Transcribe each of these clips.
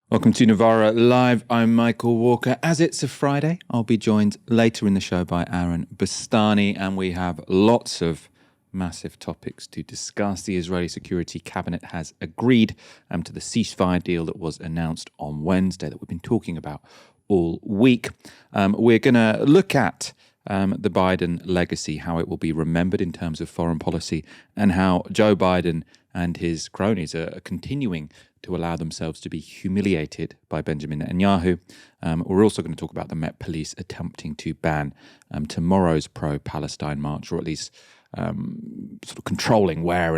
Welcome to Novara Live. I'm Michael Walker. As it's a Friday, I'll be joined later in the show by Aaron Bastani, and we have lots of massive topics to discuss. The Israeli Security Cabinet has agreed to the ceasefire deal that was announced on Wednesday that we've been talking about all week. We're going to look at the Biden legacy, how it will be remembered in terms of foreign policy, and how Joe Biden and his cronies are continuing to allow themselves to be humiliated by Benjamin Netanyahu. We're also going to talk about the Met Police attempting to ban tomorrow's pro-Palestine march, or at least sort of controlling where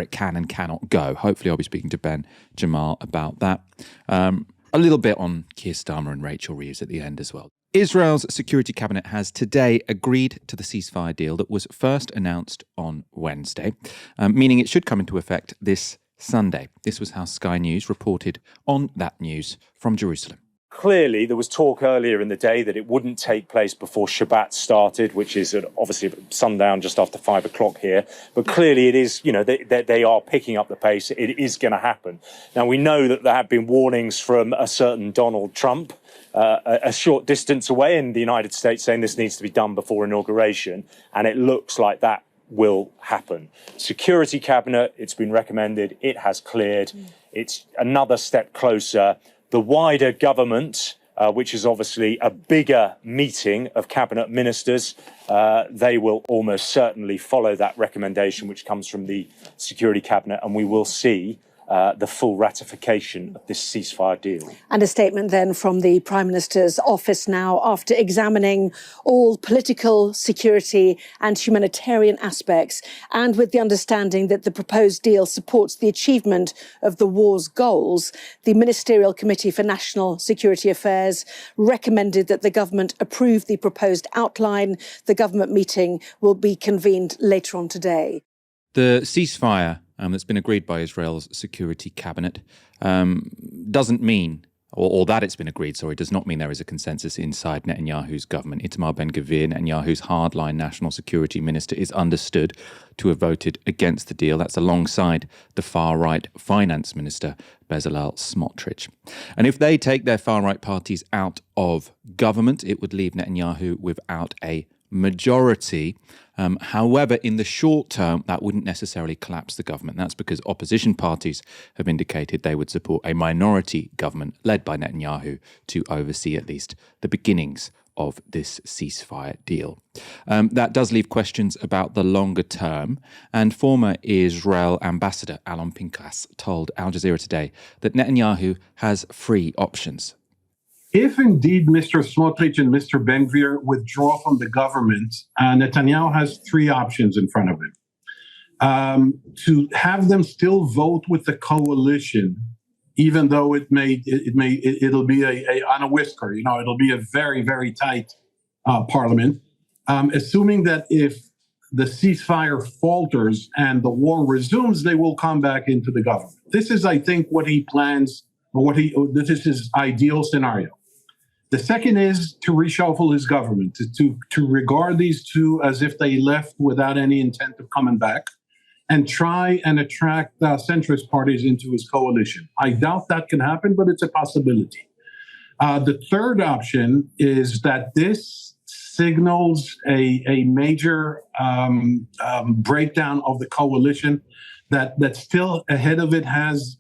it can and cannot go. Hopefully I'll be speaking to Ben Jamal about that. A little bit on Keir Starmer and Rachel Reeves at the end as well. Israel's Security Cabinet has today agreed to the ceasefire deal that was first announced on Wednesday, meaning it should come into effect this Sunday. This was how Sky News reported on that news from Jerusalem. Clearly, there was talk earlier in the day that it wouldn't take place before Shabbat started, which is obviously sundown just after 5 o'clock here. But clearly it is, they are picking up the pace. It is going to happen. Now, we know that there have been warnings from a certain Donald Trump a short distance away in the United States saying this needs to be done before inauguration. And it looks like that will happen. Security Cabinet, it's been recommended. It has cleared. It's another step closer. The wider government, which is obviously a bigger meeting of cabinet ministers, they will almost certainly follow that recommendation, which comes from the Security Cabinet, and we will see the full ratification of this ceasefire deal. And a statement then from the Prime Minister's office now, after examining all political, security and humanitarian aspects, and with the understanding that the proposed deal supports the achievement of the war's goals, the Ministerial Committee for National Security Affairs recommended that the government approve the proposed outline. The government meeting will be convened later on today. The ceasefire that's been agreed by Israel's Security Cabinet doesn't mean, or that it's been agreed, does not mean there is a consensus inside Netanyahu's government. Itamar Ben-Gvir, Netanyahu's hardline national security minister, is understood to have voted against the deal. That's alongside the far-right finance minister, Bezalel Smotrich. And if they take their far-right parties out of government, it would leave Netanyahu without a majority. However, in the short term, that wouldn't necessarily collapse the government. That's because opposition parties have indicated they would support a minority government led by Netanyahu to oversee at least the beginnings of this ceasefire deal. That does leave questions about the longer term, and former Israel ambassador Alon Pinkas told Al Jazeera today that Netanyahu has three options. If indeed Mr. Smotrich and Mr. Ben-Gvir withdraw from the government, Netanyahu has three options in front of him. To have them still vote with the coalition, even though it'll be on a whisker, it'll be a very, very tight parliament, assuming that if the ceasefire falters and the war resumes, they will come back into the government. This is, I think, what he plans, this is his ideal scenario. The second is to reshuffle his government, to regard these two as if they left without any intent of coming back, and try and attract centrist parties into his coalition. I doubt that can happen, but it's a possibility. The third option is that this signals a major breakdown of the coalition that still ahead of it has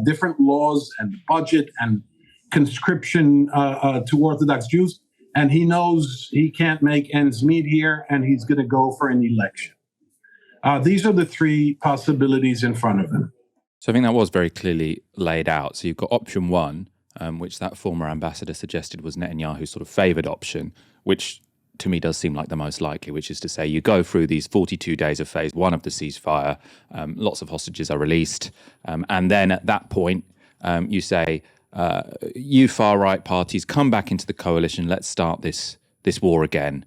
different laws and budget and conscription to Orthodox Jews, and he knows he can't make ends meet here, and he's going to go for an election. These are the three possibilities in front of him. So I think that was very clearly laid out. So you've got option one, which that former ambassador suggested was Netanyahu's sort of favoured option, which to me does seem like the most likely, which is to say you go through these 42 days of phase one of the ceasefire, lots of hostages are released, and then at that point you say, you far-right parties, come back into the coalition, let's start this war again,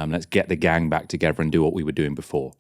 let's get the gang back together and do what we were doing before.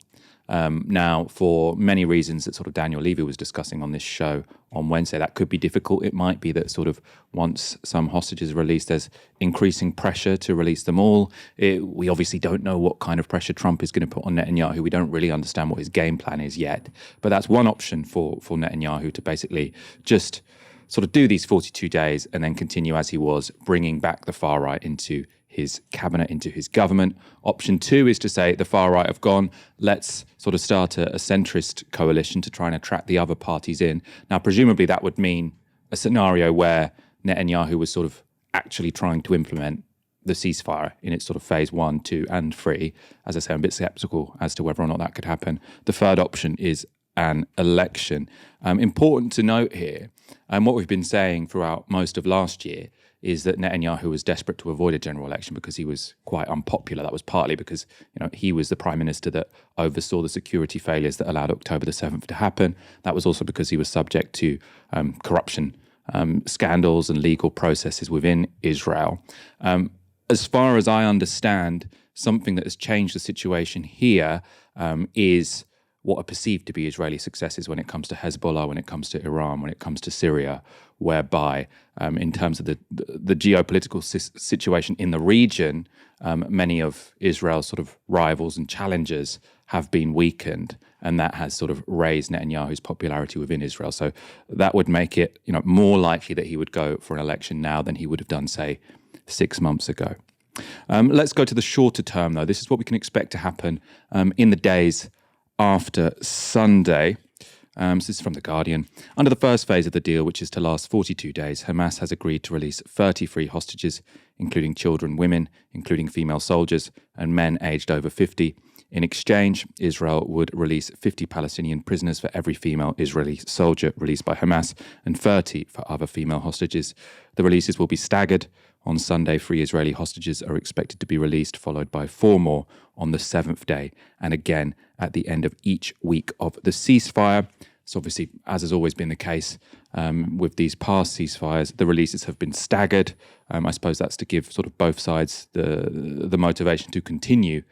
Now, for many reasons that sort of Daniel Levy was discussing on this show on Wednesday, that could be difficult. It might be that sort of once some hostages are released, there's increasing pressure to release them all. We obviously don't know what kind of pressure Trump is going to put on Netanyahu. We don't really understand what his game plan is yet. But that's one option for Netanyahu, to basically just sort of do these 42 days and then continue as he was, bringing back the far right into his cabinet, into his government. Option two is to say the far right have gone, let's sort of start a centrist coalition to try and attract the other parties in. Now, presumably that would mean a scenario where Netanyahu was sort of actually trying to implement the ceasefire in its sort of phase 1, 2, and 3. As I say, I'm a bit skeptical as to whether or not that could happen. The third option is an election. Important to note here, and what we've been saying throughout most of last year, is that Netanyahu was desperate to avoid a general election because he was quite unpopular. That was partly because he was the prime minister that oversaw the security failures that allowed October the 7th to happen. That was also because he was subject to corruption scandals and legal processes within Israel. As far as I understand, something that has changed the situation here is what are perceived to be Israeli successes when it comes to Hezbollah, when it comes to Iran, when it comes to Syria, whereby in terms of the geopolitical situation in the region, many of Israel's sort of rivals and challengers have been weakened, and that has sort of raised Netanyahu's popularity within Israel. So that would make it more likely that he would go for an election now than he would have done, say, 6 months ago. Let's go to the shorter term, though. This is what we can expect to happen in the days after Sunday. So this is from The Guardian. Under the first phase of the deal, which is to last 42 days, Hamas has agreed to release 33 hostages, including children, women, including female soldiers, and men aged over 50. In exchange, Israel would release 50 Palestinian prisoners for every female Israeli soldier released by Hamas and 30 for other female hostages. The releases will be staggered. On Sunday, 3 Israeli hostages are expected to be released, followed by 4 more on the 7th day, and again at the end of each week of the ceasefire. So obviously, as has always been the case with these past ceasefires, the releases have been staggered. I suppose that's to give sort of both sides the motivation to continue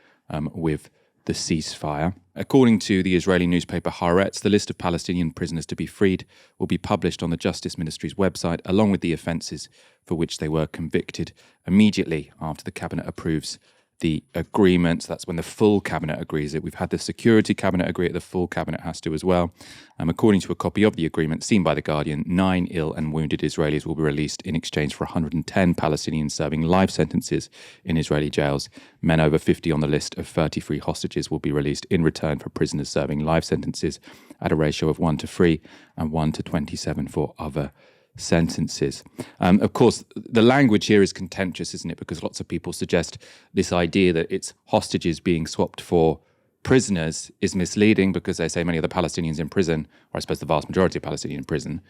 with the ceasefire. According to the Israeli newspaper Haaretz, the list of Palestinian prisoners to be freed will be published on the Justice Ministry's website, along with the offences for which they were convicted, immediately after the cabinet approves the agreement. That's when the full cabinet agrees it. We've had the security cabinet agree it, the full cabinet has to as well. According to a copy of the agreement seen by The Guardian, 9 ill and wounded Israelis will be released in exchange for 110 Palestinians serving life sentences in Israeli jails. Men over 50 on the list of 33 hostages will be released in return for prisoners serving life sentences at a ratio of 1:3 and 1:27 for other sentences. Of course, the language here is contentious, isn't it? Because lots of people suggest this idea that it's hostages being swapped for prisoners is misleading, because they say many of the Palestinians in prison, or I suppose the vast majority of Palestinians in prison,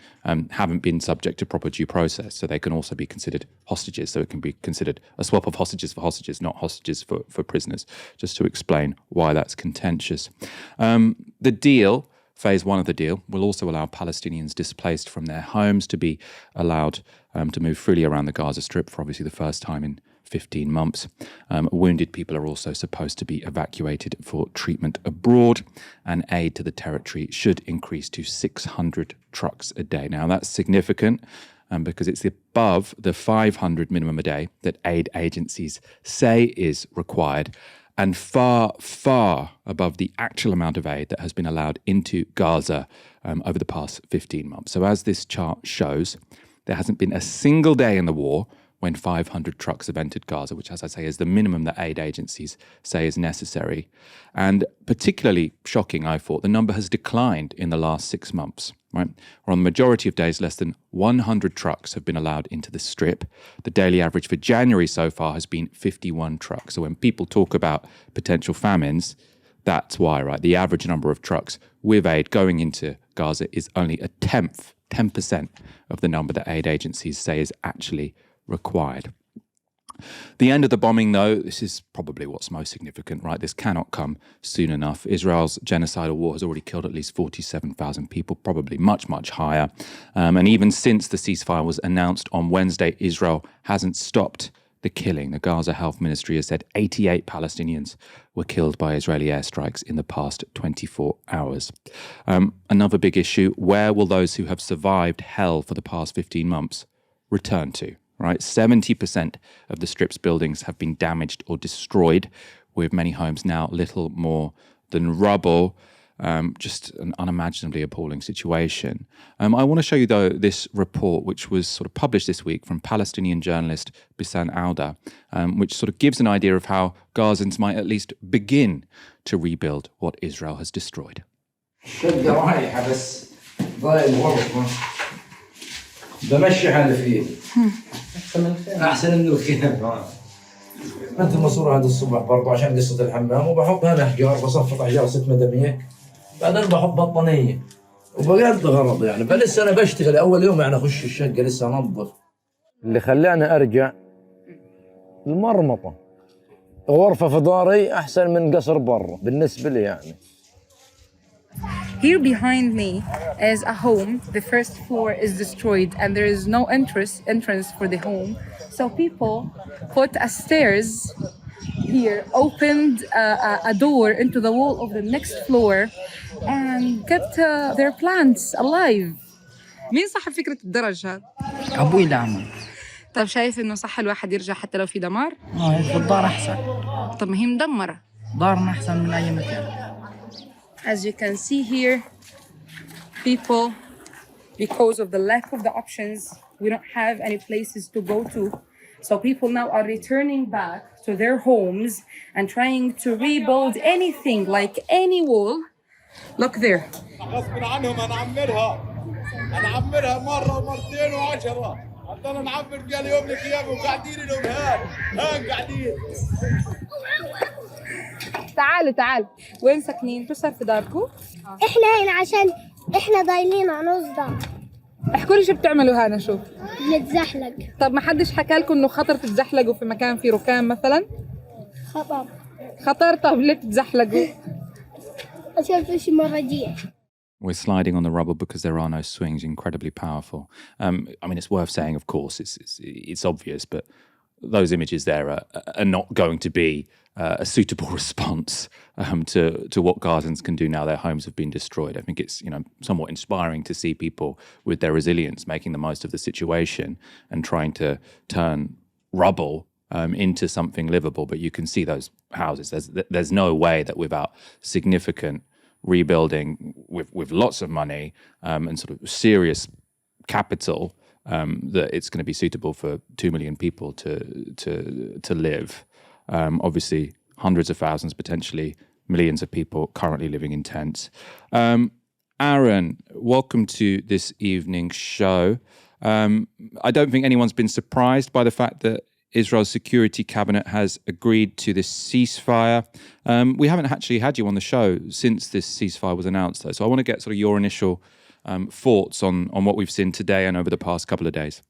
haven't been subject to proper due process. So they can also be considered hostages. So it can be considered a swap of hostages for hostages, not hostages for prisoners, just to explain why that's contentious. The deal, Phase 1 of the deal, will also allow Palestinians displaced from their homes to be allowed to move freely around the Gaza Strip for obviously the first time in 15 months. Wounded people are also supposed to be evacuated for treatment abroad, and aid to the territory should increase to 600 trucks a day. Now, that's significant because it's above the 500 minimum a day that aid agencies say is required, and far, far above the actual amount of aid that has been allowed into Gaza over the past 15 months. So as this chart shows, there hasn't been a single day in the war when 500 trucks have entered Gaza, which, as I say, is the minimum that aid agencies say is necessary. And particularly shocking, I thought, the number has declined in the last 6 months. Right? Or on the majority of days, less than 100 trucks have been allowed into the Strip. The daily average for January so far has been 51 trucks. So when people talk about potential famines, that's why, right? The average number of trucks with aid going into Gaza is only a 10% of the number that aid agencies say is actually required. The end of the bombing, though, this is probably what's most significant, right? This cannot come soon enough. Israel's genocidal war has already killed at least 47,000 people, probably much, much higher. And even since the ceasefire was announced on Wednesday, Israel hasn't stopped the killing. The Gaza Health Ministry has said 88 Palestinians were killed by Israeli airstrikes in the past 24 hours. Another big issue, where will those who have survived hell for the past 15 months return to? Right, 70% of the Strip's buildings have been damaged or destroyed, with many homes now little more than rubble. Just an unimaginably appalling situation. I want to show you, though, this report, which was sort of published this week from Palestinian journalist Bastani, which sort of gives an idea of how Gazans might at least begin to rebuild what Israel has destroyed. بمشي حالي فيه احسن منه كذا. انت الماسوره هذا الصبح برضه عشان قصه الحمام وبحط انا احجار بصفط احجار 6 مداميك بعدين بحط بطانيه وبقضي غرض يعني. فلسه انا بشتغل اول يوم يعني اخش الشقه لسه انظف. اللي خلاني ارجع المرمطه غرفه في داري احسن من قصر برا بالنسبه لي يعني. Here behind me is a home. The first floor is destroyed and there is no entrance for the home. So people put a stairs here, opened a door into the wall of the next floor and kept their plants alive. مين صاحب فكرة الدرج هذا؟ أبوي دعمه. طب شايف إنه صح الواحد يرجع حتى لو في دمار؟ في الدار أحسن. طب ما هي مدمرة. دارنا أحسن من أي مكان. As you can see here, people, because of the lack of the options, we don't have any places to go to. So people now are returning back to their homes and trying to rebuild anything like any wall. Look there. غصب عنهم هنعمرها مرة ومرتين و10. هنضل نعمر فيها اليوم لكيام وقاعدين لهم هان قاعدين. تعالوا وين ساكنين؟ شو صار في داركم؟ احنا هنا عشان احنا ضايلين على نص دار. احكوا لي شو بتعملوا هنا شو؟ نتزحلق. طب ما حدش حكى لكم انه خطر تتزحلقوا في مكان فيه ركام مثلا؟ خطر. طب ليه بتتزحلقوا؟ عشان في شي مرجية. We're sliding on the rubble because there are no swings, incredibly powerful. I mean, it's worth saying, of course, it's obvious, but those images there are not going to be a suitable response to what Gazans can do now their homes have been destroyed. I think it's somewhat inspiring to see people with their resilience making the most of the situation and trying to turn rubble into something livable. But you can see those houses. There's no way that without significant rebuilding with lots of money and sort of serious capital that it's going to be suitable for 2 million people to live. Obviously, hundreds of thousands, potentially millions of people currently living in tents. Aaron, welcome to this evening's show. I don't think anyone's been surprised by the fact that Israel's security cabinet has agreed to this ceasefire. We haven't actually had you on the show since this ceasefire was announced, though. So I want to get sort of your initial thoughts on what we've seen today and over the past couple of days.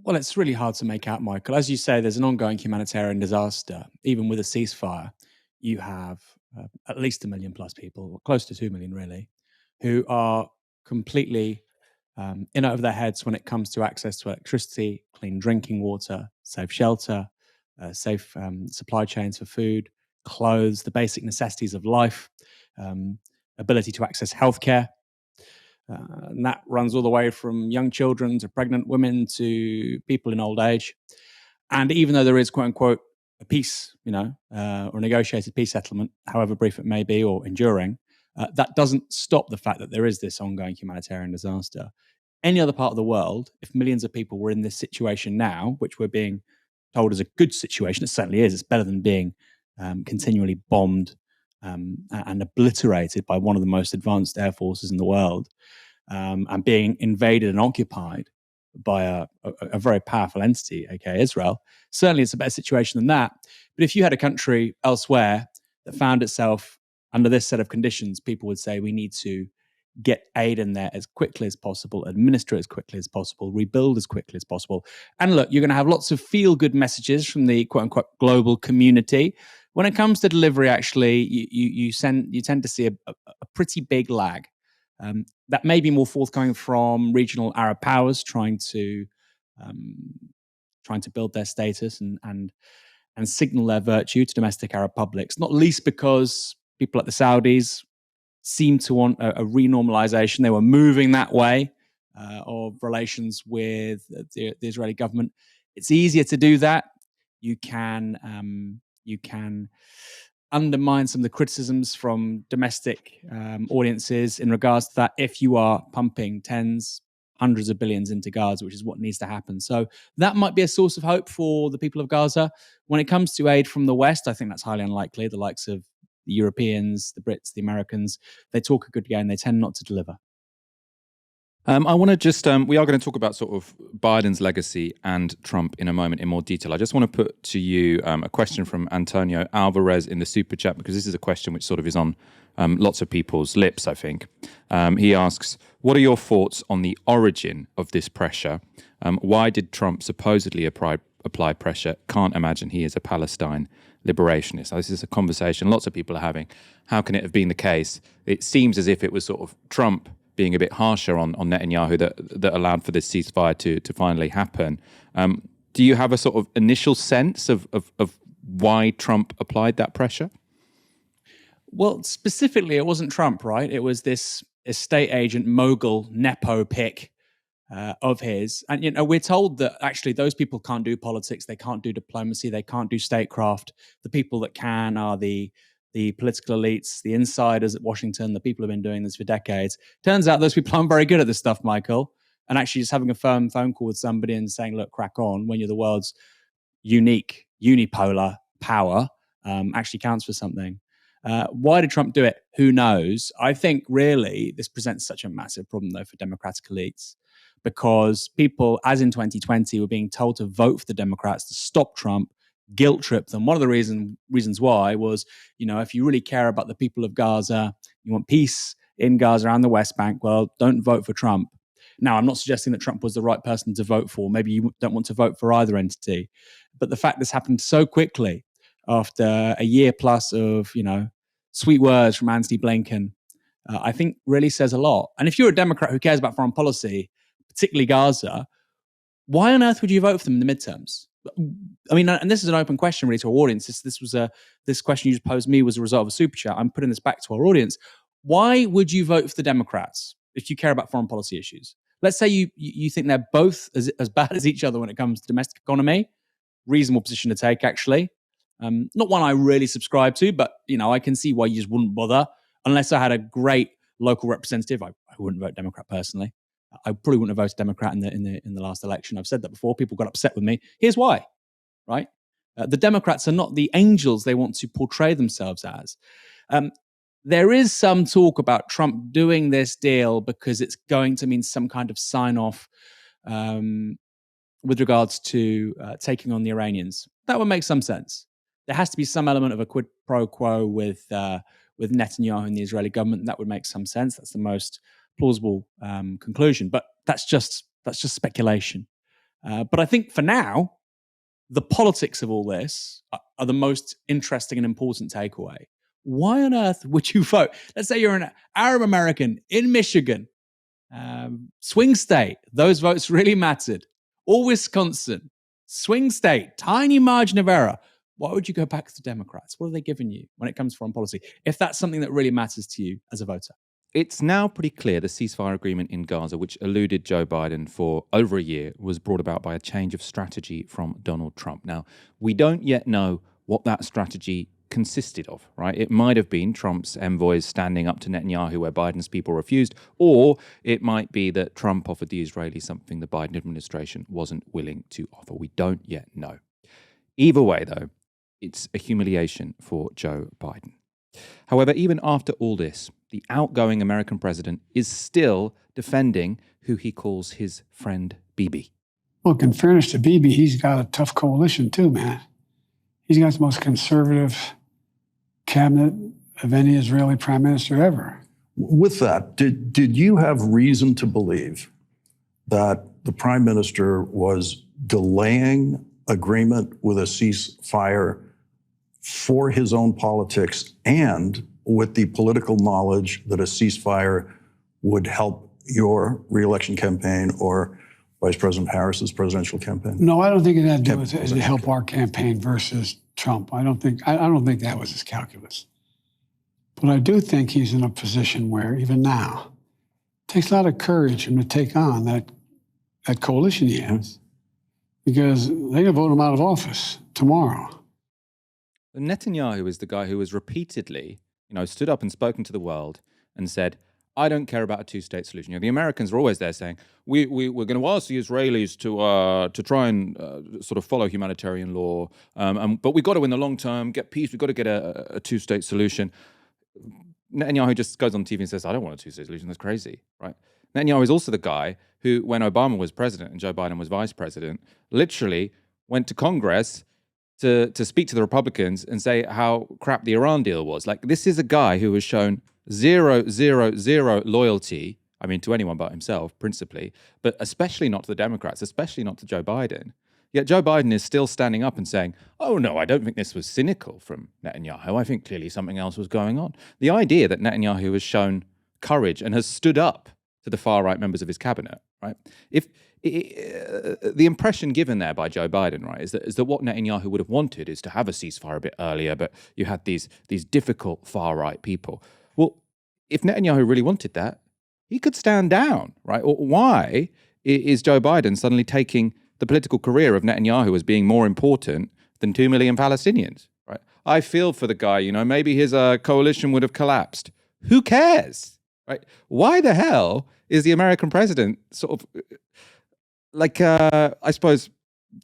Well, it's really hard to make out, Michael. As you say, there's an ongoing humanitarian disaster. Even with a ceasefire, you have at least 1 million plus people, close to 2 million really, who are completely in over their heads when it comes to access to electricity, clean drinking water, safe shelter, safe supply chains for food, clothes, the basic necessities of life, ability to access healthcare. And that runs all the way from young children to pregnant women to people in old age. And even though there is, quote unquote, a peace, or a negotiated peace settlement, however brief it may be or enduring, that doesn't stop the fact that there is this ongoing humanitarian disaster. Any other part of the world, if millions of people were in this situation now, which we're being told is a good situation, it certainly is. It's better than being continually bombed and obliterated by one of the most advanced air forces in the world, and being invaded and occupied by a very powerful entity, aka Israel. Certainly it's a better situation than that. But if you had a country elsewhere that found itself under this set of conditions, people would say we need to get aid in there as quickly as possible, administer as quickly as possible, rebuild as quickly as possible. And look, you're going to have lots of feel-good messages from the quote-unquote global community. When it comes to delivery, actually, you tend to see a pretty big lag. That may be more forthcoming from regional Arab powers trying to build their status and signal their virtue to domestic Arab publics, not least because people like the Saudis seem to want a renormalization. They were moving that way of relations with the Israeli government. It's easier to do that. You can undermine some of the criticisms from domestic audiences in regards to that if you are pumping tens, hundreds of billions into Gaza, which is what needs to happen. So that might be a source of hope for the people of Gaza. When it comes to aid from the West, I think that's highly unlikely. The likes of the Europeans, the Brits, the Americans, they talk a good game, they tend not to deliver. I want to just, we are going to talk about sort of Biden's legacy and Trump in a moment in more detail. I just want to put to you a question from Antonio Alvarez in the super chat, because this is a question which sort of is on lots of people's lips, I think. He asks, what are your thoughts on the origin of this pressure? Why did Trump supposedly apply pressure? Can't imagine he is a Palestine liberationist. Now, this is a conversation lots of people are having. How can it have been the case? It seems as if it was sort of Trump being a bit harsher on Netanyahu that allowed for this ceasefire to finally happen. Do you have a sort of initial sense of why Trump applied that pressure? Well, specifically, it wasn't Trump, right? It was this estate agent mogul Nepo pick of his. And, you know, we're told that actually those people can't do politics, they can't do diplomacy, they can't do statecraft. The people that can are the political elites, the insiders at Washington, the people who have been doing this for decades. Turns out those people aren't very good at this stuff, Michael. And actually just having a firm phone call with somebody and saying, look, crack on, when you're the world's unique, unipolar power, actually counts for something. Why did Trump do it? Who knows? I think really this presents such a massive problem, though, for Democratic elites, because people, as in 2020, were being told to vote for the Democrats to stop Trump, guilt trip them. One of the reasons why was, you know, if you really care about the people of Gaza, you want peace in Gaza and the West Bank, well, don't vote for Trump. Now, I'm not suggesting that Trump was the right person to vote for. Maybe you don't want to vote for either entity. But the fact this happened so quickly after a year plus of, you know, sweet words from Antony Blinken, I think really says a lot. And if you're a Democrat who cares about foreign policy, particularly Gaza, why on earth would you vote for them in the midterms? I mean, and this is an open question really to our audience. This question you just posed me was a result of a super chat. I'm putting this back to our audience. Why would you vote for the Democrats if you care about foreign policy issues? Let's say you think they're both as bad as each other when it comes to domestic economy. Reasonable position to take, actually. Not one I really subscribe to, but you know, I can see why you just wouldn't bother unless I had a great local representative. I wouldn't vote Democrat personally. I probably wouldn't have voted Democrat in the last election. I've said that before. People got upset with me. Here's why, right? The Democrats are not the angels they want to portray themselves as. There is some talk about Trump doing this deal because it's going to mean some kind of sign-off with regards to taking on the Iranians. That would make some sense. There has to be some element of a quid pro quo with Netanyahu and the Israeli government. That would make some sense. That's the most plausible conclusion, but that's just speculation. But I think for now, the politics of all this are the most interesting and important takeaway. Why on earth would you vote? Let's say you're an Arab American in Michigan, swing state. Those votes really mattered. Or Wisconsin, swing state, tiny margin of error. Why would you go back to the Democrats? What are they giving you when it comes to foreign policy? If that's something that really matters to you as a voter. It's now pretty clear the ceasefire agreement in Gaza, which eluded Joe Biden for over a year, was brought about by a change of strategy from Donald Trump. Now, we don't yet know what that strategy consisted of, right? It might have been Trump's envoys standing up to Netanyahu where Biden's people refused, or it might be that Trump offered the Israelis something the Biden administration wasn't willing to offer. We don't yet know. Either way, though, it's a humiliation for Joe Biden. However, even after all this, the outgoing American president is still defending who he calls his friend Bibi. Look, in fairness to Bibi, he's got a tough coalition too, man. He's got the most conservative cabinet of any Israeli prime minister ever. With that, did you have reason to believe that the prime minister was delaying agreement with a ceasefire for his own politics and with the political knowledge that a ceasefire would help your re-election campaign or Vice President Harris's presidential campaign? No, I don't think it had to do with it to help our campaign versus Trump. I don't think that was his calculus. But I do think he's in a position where, even now, it takes a lot of courage for him to take on that coalition he has, because they're going to vote him out of office tomorrow. Netanyahu is the guy who has repeatedly, stood up and spoken to the world and said, I don't care about a two-state solution. The Americans are always there saying, we're going to ask the Israelis to try and sort of follow humanitarian law, but we've got to, in the long term, get peace. We've got to get a two-state solution. Netanyahu just goes on TV and says, I don't want a two-state solution. That's crazy, right? Netanyahu is also the guy who, when Obama was president and Joe Biden was vice president, literally went to Congress to speak to the Republicans and say how crap the Iran deal was. Like, this is a guy who has shown zero loyalty, to anyone but himself, principally, but especially not to the Democrats, especially not to Joe Biden. Yet Joe Biden is still standing up and saying, oh, no, I don't think this was cynical from Netanyahu. I think clearly something else was going on. The idea that Netanyahu has shown courage and has stood up to the far-right members of his cabinet, right? The impression given there by Joe Biden, right, is that what Netanyahu would have wanted is to have a ceasefire a bit earlier, but you had these difficult far-right people. Well, if Netanyahu really wanted that, he could stand down, right? Or why is Joe Biden suddenly taking the political career of Netanyahu as being more important than 2 million Palestinians, right? I feel for the guy, maybe his coalition would have collapsed. Who cares, right? Why the hell is the American president sort of I suppose,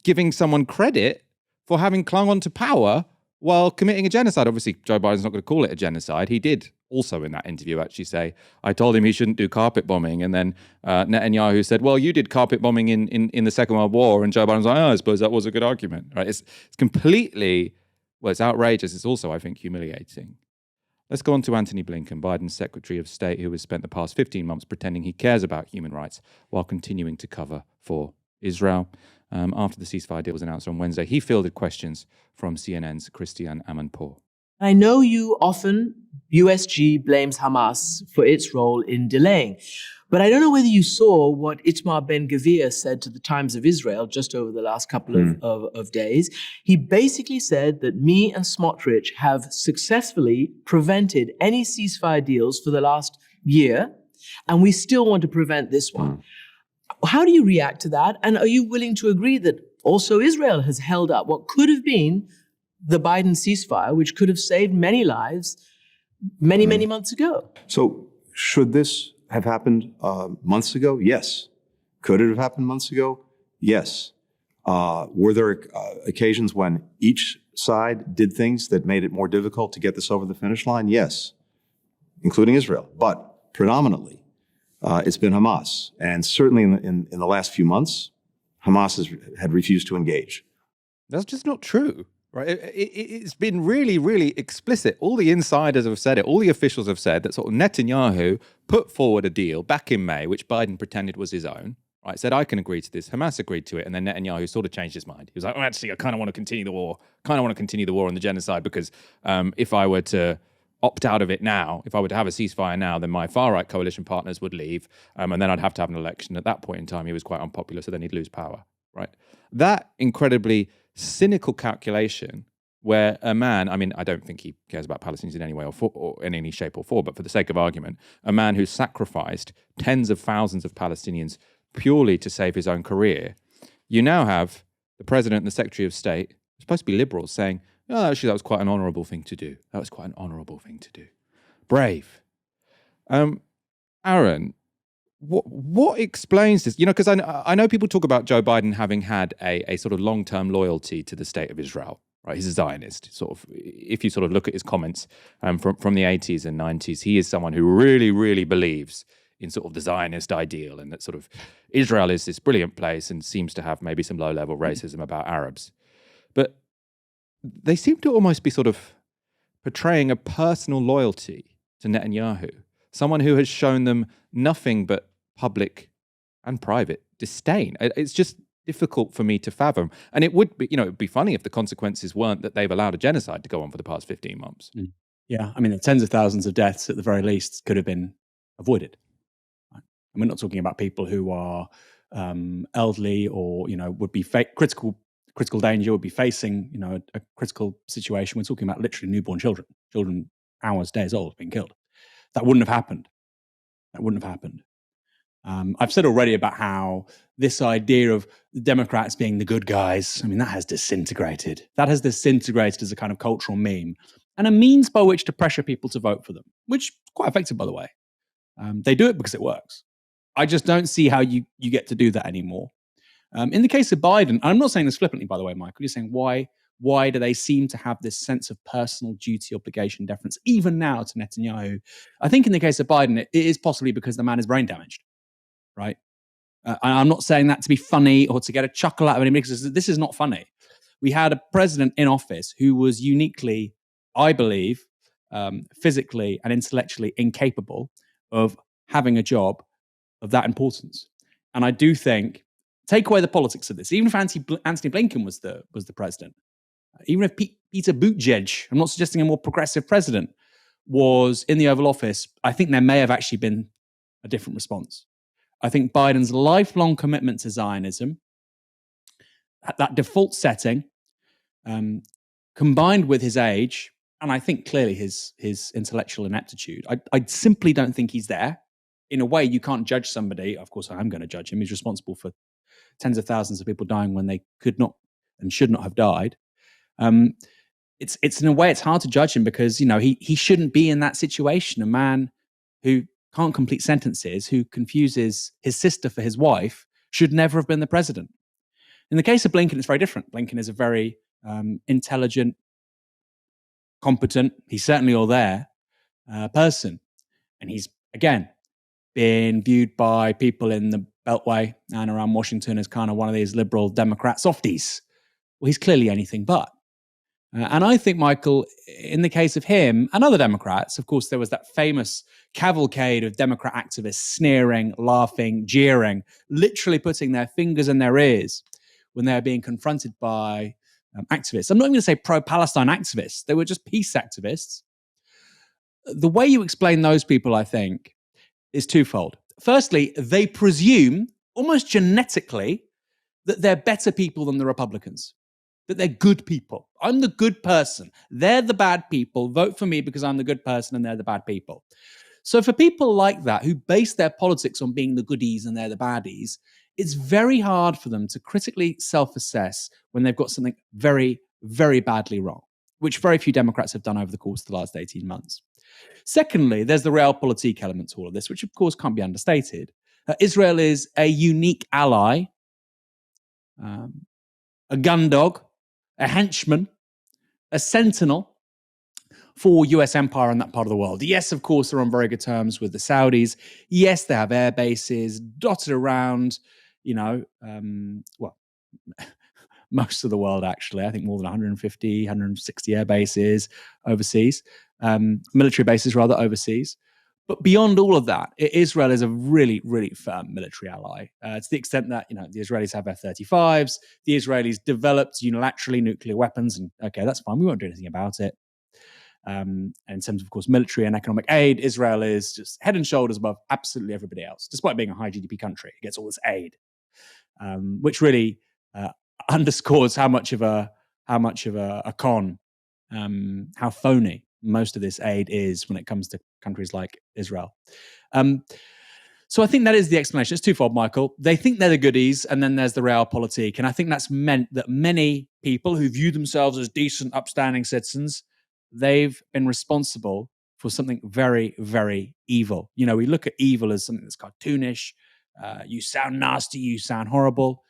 giving someone credit for having clung on to power while committing a genocide? Obviously, Joe Biden's not going to call it a genocide. He did also in that interview actually say, I told him he shouldn't do carpet bombing. And then Netanyahu said, well, you did carpet bombing in the Second World War. And Joe Biden's like, I suppose that was a good argument. Right? It's completely, it's outrageous. It's also, I think, humiliating. Let's go on to Antony Blinken, Biden's Secretary of State, who has spent the past 15 months pretending he cares about human rights while continuing to cover for Israel. After the ceasefire deal was announced on Wednesday, he fielded questions from CNN's Christiane Amanpour. I know USG blames Hamas for its role in delaying, but I don't know whether you saw what Itamar Ben-Gvir said to the Times of Israel just over the last couple of days. He basically said that me and Smotrich have successfully prevented any ceasefire deals for the last year, and we still want to prevent this one. How do you react to that? And are you willing to agree that also Israel has held up what could have been the Biden ceasefire, which could have saved many lives many months ago? So should this have happened months ago? Yes. Could it have happened months ago? Yes. Were there occasions when each side did things that made it more difficult to get this over the finish line? Yes, including Israel. But predominantly, it's been Hamas. And certainly in the last few months, Hamas had refused to engage. That's just not true. Right, it's been really explicit. All the insiders have said it. All the officials have said that sort of Netanyahu put forward a deal back in May, which Biden pretended was his own. Right, said I can agree to this. Hamas agreed to it, and then Netanyahu sort of changed his mind. He was like, "Oh, actually, I kind of want to continue the war. Kind of want to continue the war on the genocide because if I were to opt out of it now, if I were to have a ceasefire now, then my far-right coalition partners would leave, and then I'd have to have an election. At that point in time, he was quite unpopular, so then he'd lose power." Right, that incredibly cynical calculation where a man, I don't think he cares about Palestinians in any way or in any shape or form, but for the sake of argument, a man who sacrificed tens of thousands of Palestinians purely to save his own career, you now have the president and the secretary of state, supposed to be liberals, saying, oh, actually, that was quite an honourable thing to do. That was quite an honourable thing to do. Brave. Aaron, what explains this? Because I know people talk about Joe Biden having had a sort of long-term loyalty to the state of Israel, right? He's a Zionist, sort of. If you sort of look at his comments from the 80s and 90s, he is someone who really believes in sort of the Zionist ideal and that sort of Israel is this brilliant place and seems to have maybe some low-level racism about Arabs. But they seem to almost be sort of portraying a personal loyalty to Netanyahu, someone who has shown them nothing but public and private disdain. It's just difficult for me to fathom. And it would be, it'd be funny if the consequences weren't that they've allowed a genocide to go on for the past 15 months. Yeah, the tens of thousands of deaths at the very least could have been avoided. Right? And we're not talking about people who are elderly or, would be critical danger, would be facing, a critical situation. We're talking about literally newborn children hours, days old being killed. That wouldn't have happened. I've said already about how this idea of the Democrats being the good guys, I mean, that has disintegrated. That has disintegrated as a kind of cultural meme and a means by which to pressure people to vote for them, which is quite effective, by the way. They do it because it works. I just don't see how you get to do that anymore. In the case of Biden, I'm not saying this flippantly, by the way, Michael, you're saying why do they seem to have this sense of personal duty, obligation, deference, even now to Netanyahu? I think in the case of Biden, it is possibly because the man is brain damaged, right? I'm not saying that to be funny or to get a chuckle out of him, because this is not funny. We had a president in office who was uniquely, I believe, physically and intellectually incapable of having a job of that importance. And I do think, take away the politics of this, even if Anthony Blinken was the president, even if Peter Buttigieg, I'm not suggesting a more progressive president, was in the Oval Office, I think there may have actually been a different response. I think Biden's lifelong commitment to Zionism, that default setting, combined with his age, and I think clearly his intellectual ineptitude, I simply don't think he's there. In a way, you can't judge somebody. Of course, I am going to judge him. He's responsible for tens of thousands of people dying when they could not and should not have died. It's in a way, it's hard to judge him because, he shouldn't be in that situation. A man who can't complete sentences, who confuses his sister for his wife, should never have been the president. In the case of Blinken, it's very different. Blinken is a very intelligent, competent, he's certainly all there, person. And he's, again, been viewed by people in the Beltway and around Washington as kind of one of these liberal Democrat softies. Well, he's clearly anything but. And I think, Michael, in the case of him and other Democrats, of course, there was that famous cavalcade of Democrat activists sneering, laughing, jeering, literally putting their fingers in their ears when they were being confronted by activists. I'm not even going to say pro-Palestine activists. They were just peace activists. The way you explain those people, I think, is twofold. Firstly, they presume, almost genetically, that they're better people than the Republicans, that they're good people. I'm the good person. They're the bad people. Vote for me because I'm the good person and they're the bad people. So for people like that, who base their politics on being the goodies and they're the baddies, it's very hard for them to critically self-assess when they've got something very, very badly wrong, which very few Democrats have done over the course of the last 18 months. Secondly, there's the realpolitik element to all of this, which of course can't be understated. Israel is a unique ally, a gun dog, a henchman, a sentinel for US empire in that part of the world. Yes, of course, they're on very good terms with the Saudis. Yes, they have air bases dotted around, most of the world, actually. I think more than 150, 160 air bases overseas, military bases rather overseas. But beyond all of that, Israel is a really, really firm military ally to the extent that, the Israelis have F-35s. The Israelis developed unilaterally nuclear weapons. And okay, that's fine. We won't do anything about it. And in terms of course, military and economic aid, Israel is just head and shoulders above absolutely everybody else, despite being a high GDP country. It gets all this aid, which really underscores how much of a con, how phony most of this aid is when it comes to countries like Israel. So I think that is the explanation. It's twofold, Michael. They think they're the goodies, and then there's the realpolitik. And I think that's meant that many people who view themselves as decent, upstanding citizens, they've been responsible for something very, very evil. We look at evil as something that's cartoonish. You sound nasty, you sound horrible.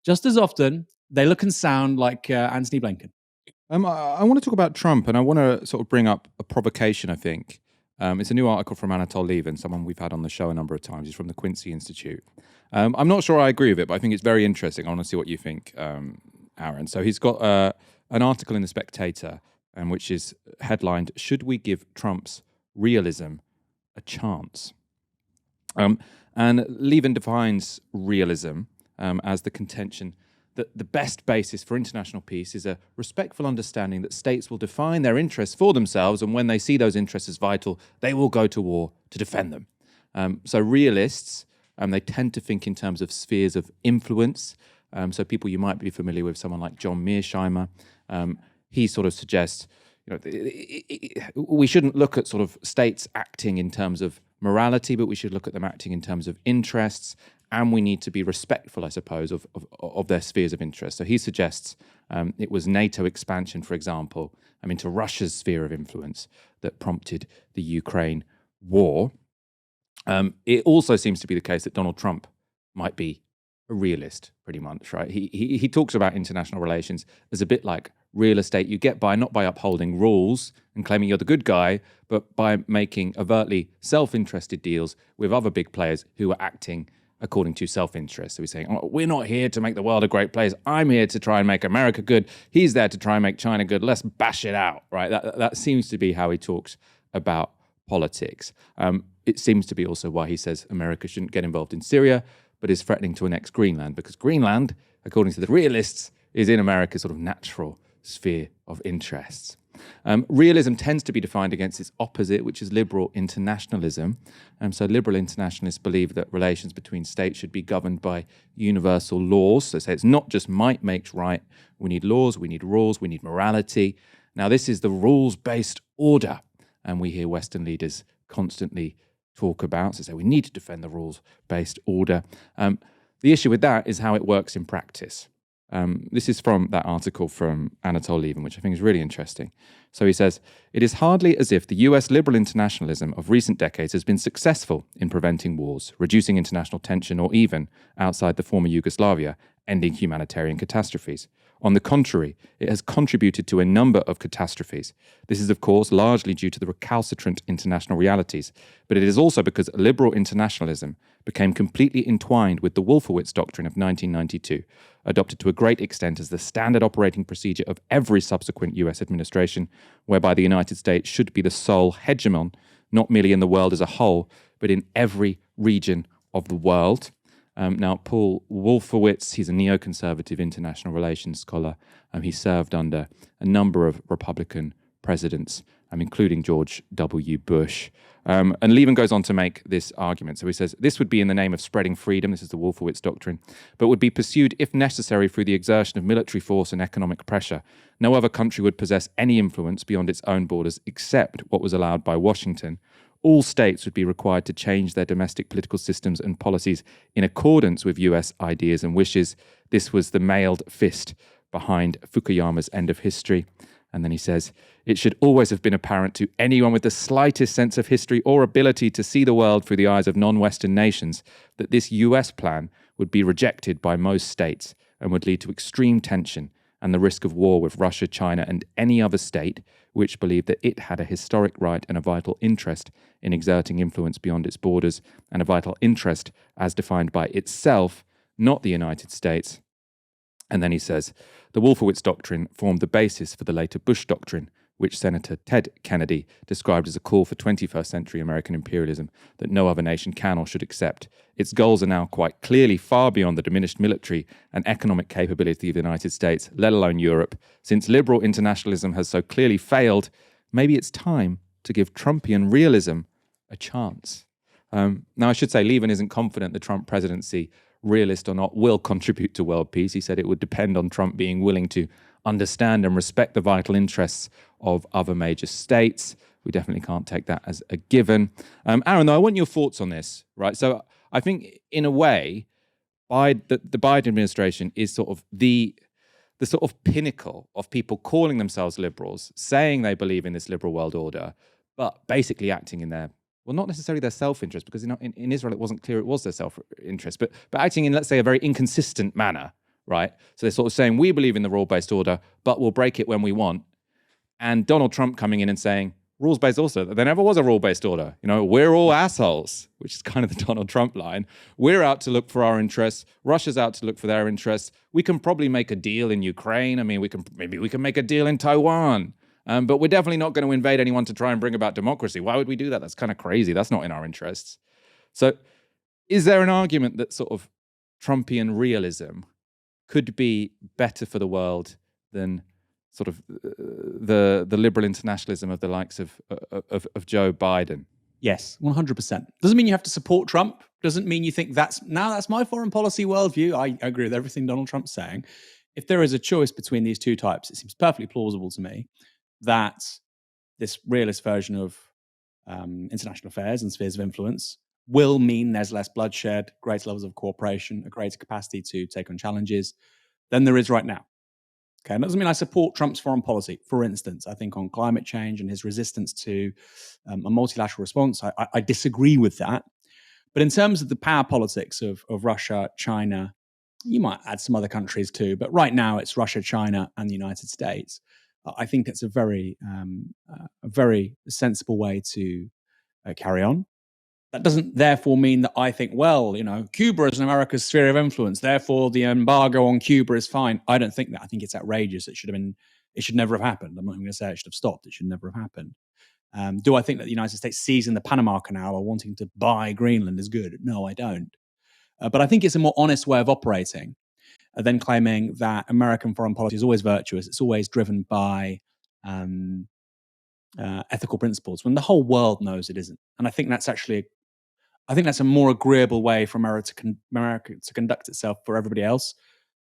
Just as often, they look and sound like Anthony Blinken. I want to talk about Trump, and I want to sort of bring up a provocation, I think. It's a new article from Anatol Lieven, someone we've had on the show a number of times. He's from the Quincy Institute. I'm not sure I agree with it, but I think it's very interesting. I want to see what you think, Aaron. So he's got an article in The Spectator, which is headlined, "Should we give Trump's realism a chance?" And Lieven defines realism as the contention that the best basis for international peace is a respectful understanding that states will define their interests for themselves, and when they see those interests as vital, they will go to war to defend them. So realists, they tend to think in terms of spheres of influence. So people you might be familiar with, someone like John Mearsheimer, he sort of suggests, we shouldn't look at sort of states acting in terms of morality, but we should look at them acting in terms of interests, and we need to be respectful, I suppose, of their spheres of interest. So he suggests it was NATO expansion, for example, into Russia's sphere of influence that prompted the Ukraine war. It also seems to be the case that Donald Trump might be a realist, pretty much, right? He talks about international relations as a bit like real estate. You get by not by upholding rules and claiming you're the good guy, but by making overtly self-interested deals with other big players who are acting according to self-interest. So he's saying, oh, we're not here to make the world a great place. I'm here to try and make America good. He's there to try and make China good. Let's bash it out, right? That seems to be how he talks about politics. It seems to be also why he says America shouldn't get involved in Syria, but is threatening to annex Greenland, because Greenland, according to the realists, is in America's sort of natural sphere of interests. Realism tends to be defined against its opposite, which is liberal internationalism. So liberal internationalists believe that relations between states should be governed by universal laws. So say it's not just might makes right. We need laws, we need rules, we need morality. Now this is the rules-based order, and we hear Western leaders constantly talk about. So say we need to defend the rules-based order. The issue with that is how it works in practice. This is from that article from Anatol Lieven, which I think is really interesting. So he says, it is hardly as if the US liberal internationalism of recent decades has been successful in preventing wars, reducing international tension, or even, outside the former Yugoslavia, ending humanitarian catastrophes. On the contrary, it has contributed to a number of catastrophes. This is, of course, largely due to the recalcitrant international realities, but it is also because liberal internationalism became completely entwined with the Wolfowitz Doctrine of 1992, adopted to a great extent as the standard operating procedure of every subsequent US administration, whereby the United States should be the sole hegemon, not merely in the world as a whole, but in every region of the world. Now, Paul Wolfowitz, he's a neoconservative international relations scholar. He served under a number of Republican presidents, including George W. Bush. And Lieven goes on to make this argument. So he says, this would be in the name of spreading freedom, this is the Wolfowitz Doctrine, but would be pursued, if necessary, through the exertion of military force and economic pressure. No other country would possess any influence beyond its own borders except what was allowed by Washington. All states would be required to change their domestic political systems and policies in accordance with US ideas and wishes. This was the mailed fist behind Fukuyama's end of history. And then he says, it should always have been apparent to anyone with the slightest sense of history or ability to see the world through the eyes of non-Western nations that this US plan would be rejected by most states and would lead to extreme tension and the risk of war with Russia, China, and any other state which believed that it had a historic right and a vital interest in exerting influence beyond its borders, and a vital interest as defined by itself, not the United States. And then he says, the Wolfowitz Doctrine formed the basis for the later Bush Doctrine, which Senator Ted Kennedy described as a call for 21st century American imperialism that no other nation can or should accept. Its goals are now quite clearly far beyond the diminished military and economic capability of the United States, let alone Europe. Since liberal internationalism has so clearly failed, maybe it's time to give Trumpian realism a chance. Now, I should say, Lieven isn't confident the Trump presidency, realist or not, will contribute to world peace. He said it would depend on Trump being willing to understand and respect the vital interests of other major states. We definitely can't take that as a given. Aaron, though, I want your thoughts on this, right? So I think, in a way, the Biden administration is sort of the sort of pinnacle of people calling themselves liberals, saying they believe in this liberal world order, but basically acting in their, well, not necessarily their self-interest, because in Israel it wasn't clear it was their self-interest, but acting in, let's say, a very inconsistent manner, right? So they're sort of saying, we believe in the rule-based order, but we'll break it when we want. And Donald Trump coming in and saying, rules-based also, there never was a rule-based order. You know, we're all assholes, which is kind of the Donald Trump line. We're out to look for our interests. Russia's out to look for their interests. We can probably make a deal in Ukraine. I mean, maybe we can make a deal in Taiwan. But we're definitely not going to invade anyone to try and bring about democracy. Why would we do that? That's kind of crazy. That's not in our interests. So is there an argument that sort of Trumpian realism could be better for the world than sort of the liberal internationalism of the likes of Joe Biden? Yes, 100%. Doesn't mean you have to support Trump. Doesn't mean you think that's my foreign policy worldview. I agree with everything Donald Trump's saying. If there is a choice between these two types, it seems perfectly plausible to me that this realist version of international affairs and spheres of influence will mean there's less bloodshed, greater levels of cooperation, a greater capacity to take on challenges than there is right now. Okay, and that doesn't mean I support Trump's foreign policy. For instance, I think on climate change and his resistance to a multilateral response, I disagree with that. But in terms of the power politics of Russia, China, you might add some other countries too, but right now it's Russia, China, and the United States. I think it's a very sensible way to carry on. That doesn't therefore mean that I think, well, Cuba is in America's sphere of influence, therefore the embargo on Cuba is fine. I don't think that. I think it's outrageous. It should never have happened. I'm not even going to say it should have stopped. It should never have happened. Do I think that the United States seizing the Panama Canal or wanting to buy Greenland is good? No, I don't. But I think it's a more honest way of operating than claiming that American foreign policy is always virtuous. It's always driven by ethical principles when the whole world knows it isn't. And I think that's a more agreeable way for America to conduct itself for everybody else.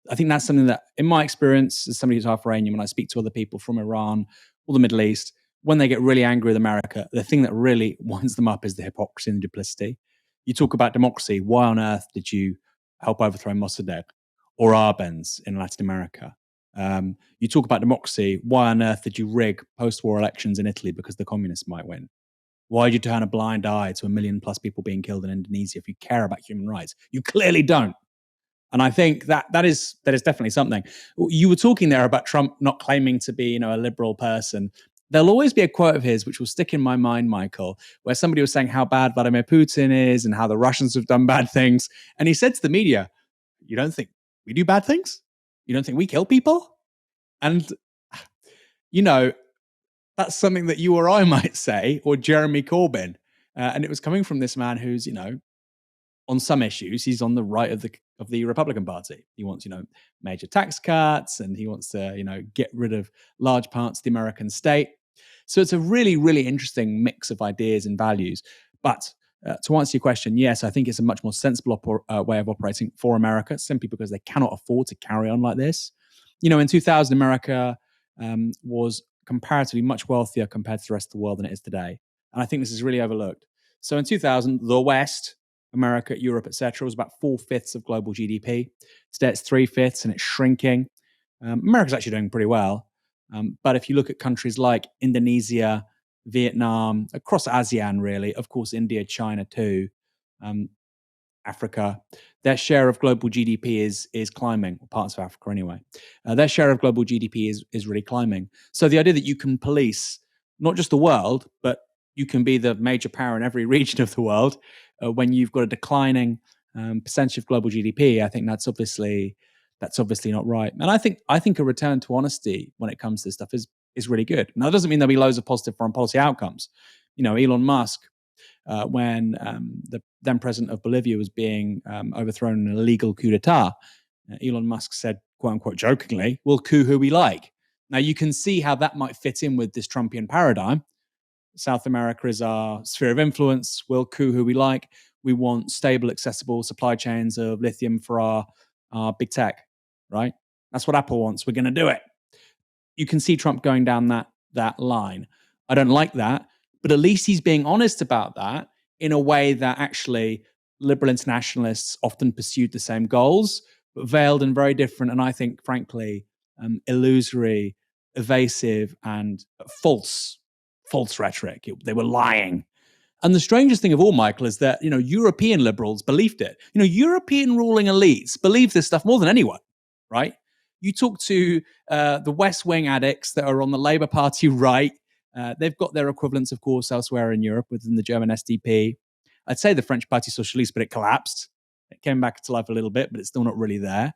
I think that's something that, in my experience, as somebody who's half Iranian, when I speak to other people from Iran or the Middle East, when they get really angry with America, the thing that really winds them up is the hypocrisy and the duplicity. You talk about democracy. Why on earth did you help overthrow Mossadegh or Arbenz in Latin America? You talk about democracy. Why on earth did you rig post-war elections in Italy because the communists might win? Why did you turn a blind eye to 1 million plus people being killed in Indonesia if you care about human rights? You clearly don't. And I think that is definitely something. You were talking there about Trump not claiming to be, a liberal person. There'll always be a quote of his which will stick in my mind, Michael, where somebody was saying how bad Vladimir Putin is and how the Russians have done bad things. And he said to the media, "You don't think we do bad things? You don't think we kill people?" And, that's something that you or I might say, or Jeremy Corbyn. And it was coming from this man who's, on some issues, he's on the right of the Republican Party. He wants, major tax cuts, and he wants to, get rid of large parts of the American state. So it's a really, really interesting mix of ideas and values. But to answer your question, yes, I think it's a much more sensible way of operating for America, simply because they cannot afford to carry on like this. In 2000, America was comparatively much wealthier compared to the rest of the world than it is today. And I think this is really overlooked. So in 2000, the West, America, Europe, etc., was about 4/5 of global GDP. Today it's 3/5 and it's shrinking. America's actually doing pretty well. But if you look at countries like Indonesia, Vietnam, across ASEAN really, of course India, China too, Africa, their share of global GDP is climbing, or parts of Africa anyway. Their share of global GDP is really climbing. So the idea that you can police not just the world, but you can be the major power in every region of the world when you've got a declining percentage of global GDP, I think that's obviously not right. And I think a return to honesty when it comes to this stuff is really good. Now, that doesn't mean there'll be loads of positive foreign policy outcomes. Elon Musk, when the then president of Bolivia was being overthrown in an illegal coup d'etat, Elon Musk said, quote unquote, jokingly, "We'll coup who we like." Now, you can see how that might fit in with this Trumpian paradigm. South America is our sphere of influence. We'll coup who we like. We want stable, accessible supply chains of lithium for our big tech, right? That's what Apple wants. We're going to do it. You can see Trump going down that line. I don't like that, but at least he's being honest about that in a way that actually liberal internationalists often pursued the same goals, but veiled and very different, and I think, frankly, illusory, evasive, and false rhetoric. They were lying. And the strangest thing of all, Michael, is that, European liberals believed it. European ruling elites believe this stuff more than anyone, right? You talk to the West Wing addicts that are on the Labour Party right. They've got their equivalents, of course, elsewhere in Europe within the German SDP. I'd say the French Parti Socialiste, but it collapsed. It came back to life a little bit, but it's still not really there.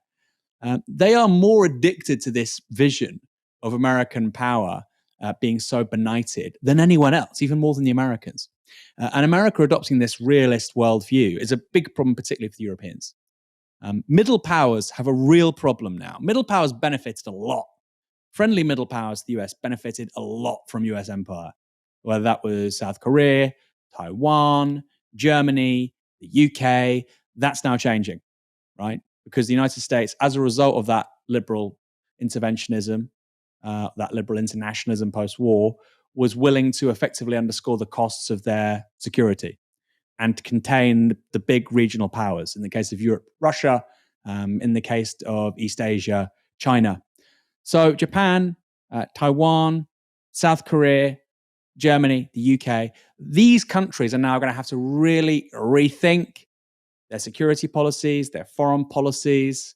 They are more addicted to this vision of American power being so benighted than anyone else, even more than the Americans. And America adopting this realist worldview is a big problem, particularly for the Europeans. Middle powers have a real problem now. Middle powers benefited a lot. Friendly middle powers, the US, benefited a lot from US empire, whether that was South Korea, Taiwan, Germany, the UK. That's now changing, right? Because the United States, as a result of that liberal interventionism, that liberal internationalism post-war, was willing to effectively underscore the costs of their security and contain the big regional powers. In the case of Europe, Russia. In the case of East Asia, China. So Japan, Taiwan, South Korea, Germany, the UK, these countries are now going to have to really rethink their security policies, their foreign policies,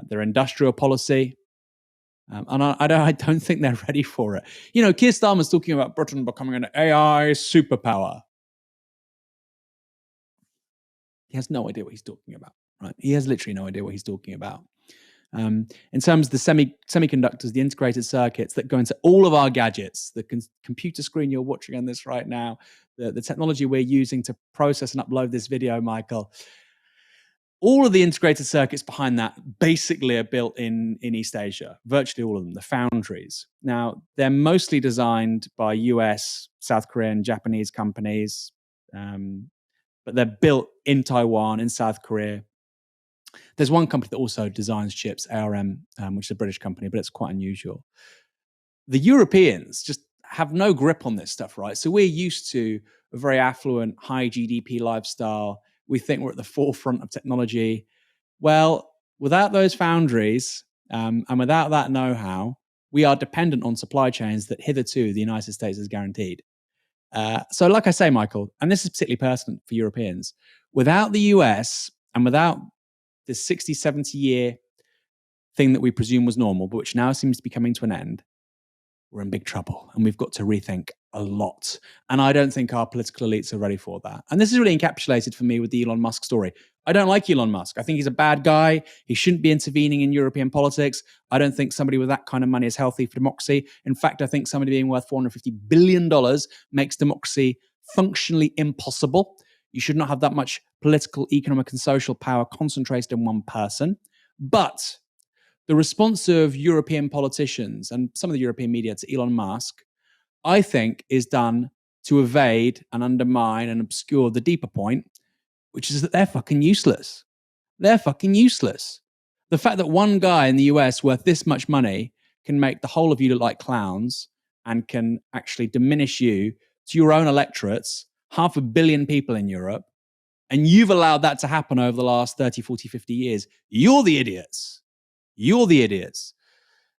their industrial policy. And I don't think they're ready for it. You know, Keir Starmer's talking about Britain becoming an AI superpower. He has no idea what he's talking about, right? He has literally no idea what he's talking about. In terms of the semiconductors, the integrated circuits that go into all of our gadgets, the computer screen you're watching on this right now, the technology we're using to process and upload this video, Michael, all of the integrated circuits behind that basically are built in East Asia, virtually all of them, the foundries. Now, they're mostly designed by US, South Korean, Japanese companies, but they're built in Taiwan, in South Korea. There's one company that also designs chips, ARM, which is a British company, but it's quite unusual. The Europeans just have no grip on this stuff, right? So we're used to a very affluent, high GDP lifestyle. We think we're at the forefront of technology. Well, without those foundries and without that know-how, we are dependent on supply chains that hitherto the United States has guaranteed. So like I say, Michael, and this is particularly pertinent for Europeans, without the US and without this 60, 70-year thing that we presume was normal, but which now seems to be coming to an end, we're in big trouble. And we've got to rethink a lot. And I don't think our political elites are ready for that. And this is really encapsulated for me with the Elon Musk story. I don't like Elon Musk. I think he's a bad guy. He shouldn't be intervening in European politics. I don't think somebody with that kind of money is healthy for democracy. In fact, I think somebody being worth $450 billion makes democracy functionally impossible. You should not have that much political, economic, and social power concentrated in one person. But the response of European politicians and some of the European media to Elon Musk, I think, is done to evade and undermine and obscure the deeper point, which is that they're fucking useless. They're fucking useless. The fact that one guy in the US worth this much money can make the whole of you look like clowns and can actually diminish you to your own electorates, 500 million people in Europe, and you've allowed that to happen over the last 30, 40, 50 years, you're the idiots. You're the idiots.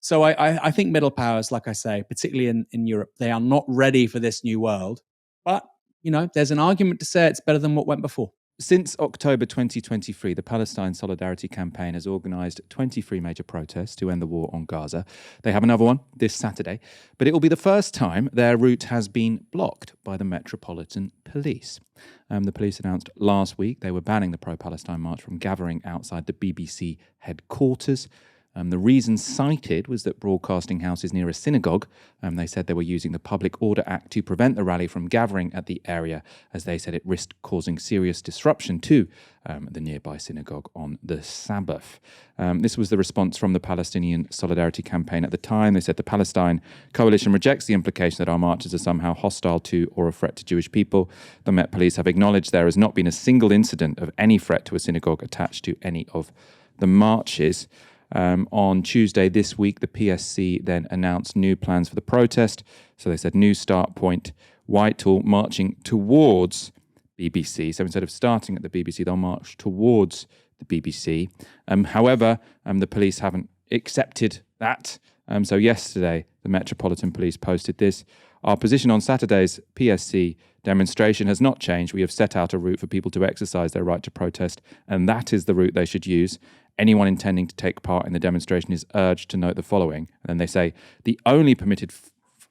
So I think middle powers, like I say, particularly in Europe, they are not ready for this new world. But, you know, there's an argument to say it's better than what went before. Since October 2023, the Palestinian Solidarity Campaign has organised 23 major protests to end the war on Gaza. They have another one this Saturday, but it will be the first time their route has been blocked by the Metropolitan Police. The police announced last week they were banning the pro-Palestine march from gathering outside the BBC headquarters. The reason cited was that broadcasting house is near a synagogue. They said they were using the Public Order Act to prevent the rally from gathering at the area, as they said it risked causing serious disruption to the nearby synagogue on the Sabbath. This was the response from the Palestinian Solidarity Campaign at the time. They said the Palestine Coalition rejects the implication that our marches are somehow hostile to or a threat to Jewish people. The Met Police have acknowledged there has not been a single incident of any threat to a synagogue attached to any of the marches. On Tuesday this week, the PSC then announced new plans for the protest. So they said new start point, Whitehall marching towards BBC. So instead of starting at the BBC, they'll march towards the BBC. However, the police haven't accepted that. So yesterday, the Metropolitan Police posted this. Our position on Saturday's PSC demonstration has not changed. We have set out a route for people to exercise their right to protest, and that is the route they should use. Anyone intending to take part in the demonstration is urged to note the following. And then they say, the only permitted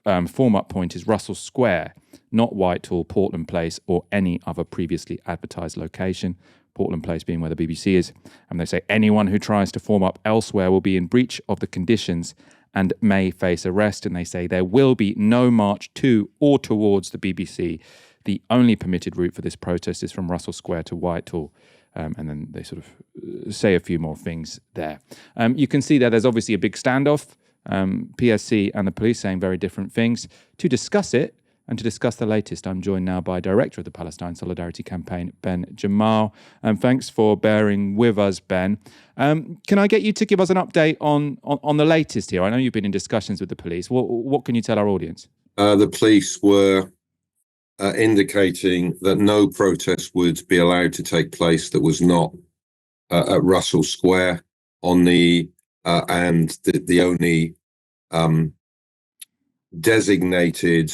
form-up point is Russell Square, not Whitehall, Portland Place, or any other previously advertised location, Portland Place being where the BBC is. And they say, anyone who tries to form up elsewhere will be in breach of the conditions and may face arrest. And they say there will be no march to or towards the BBC. The only permitted route for this protest is from Russell Square to Whitehall. And then they sort of say a few more things there. You can see there's obviously a big standoff. PSC and the police saying very different things. To discuss it and to discuss the latest, I'm joined now by Director of the Palestine Solidarity Campaign, Ben Jamal. Thanks for bearing with us, Ben. Can I get you to give us an update on the latest here? I know you've been in discussions with the police. What can you tell our audience? the police were indicating that no protest would be allowed to take place that was not at Russell Square on and the only designated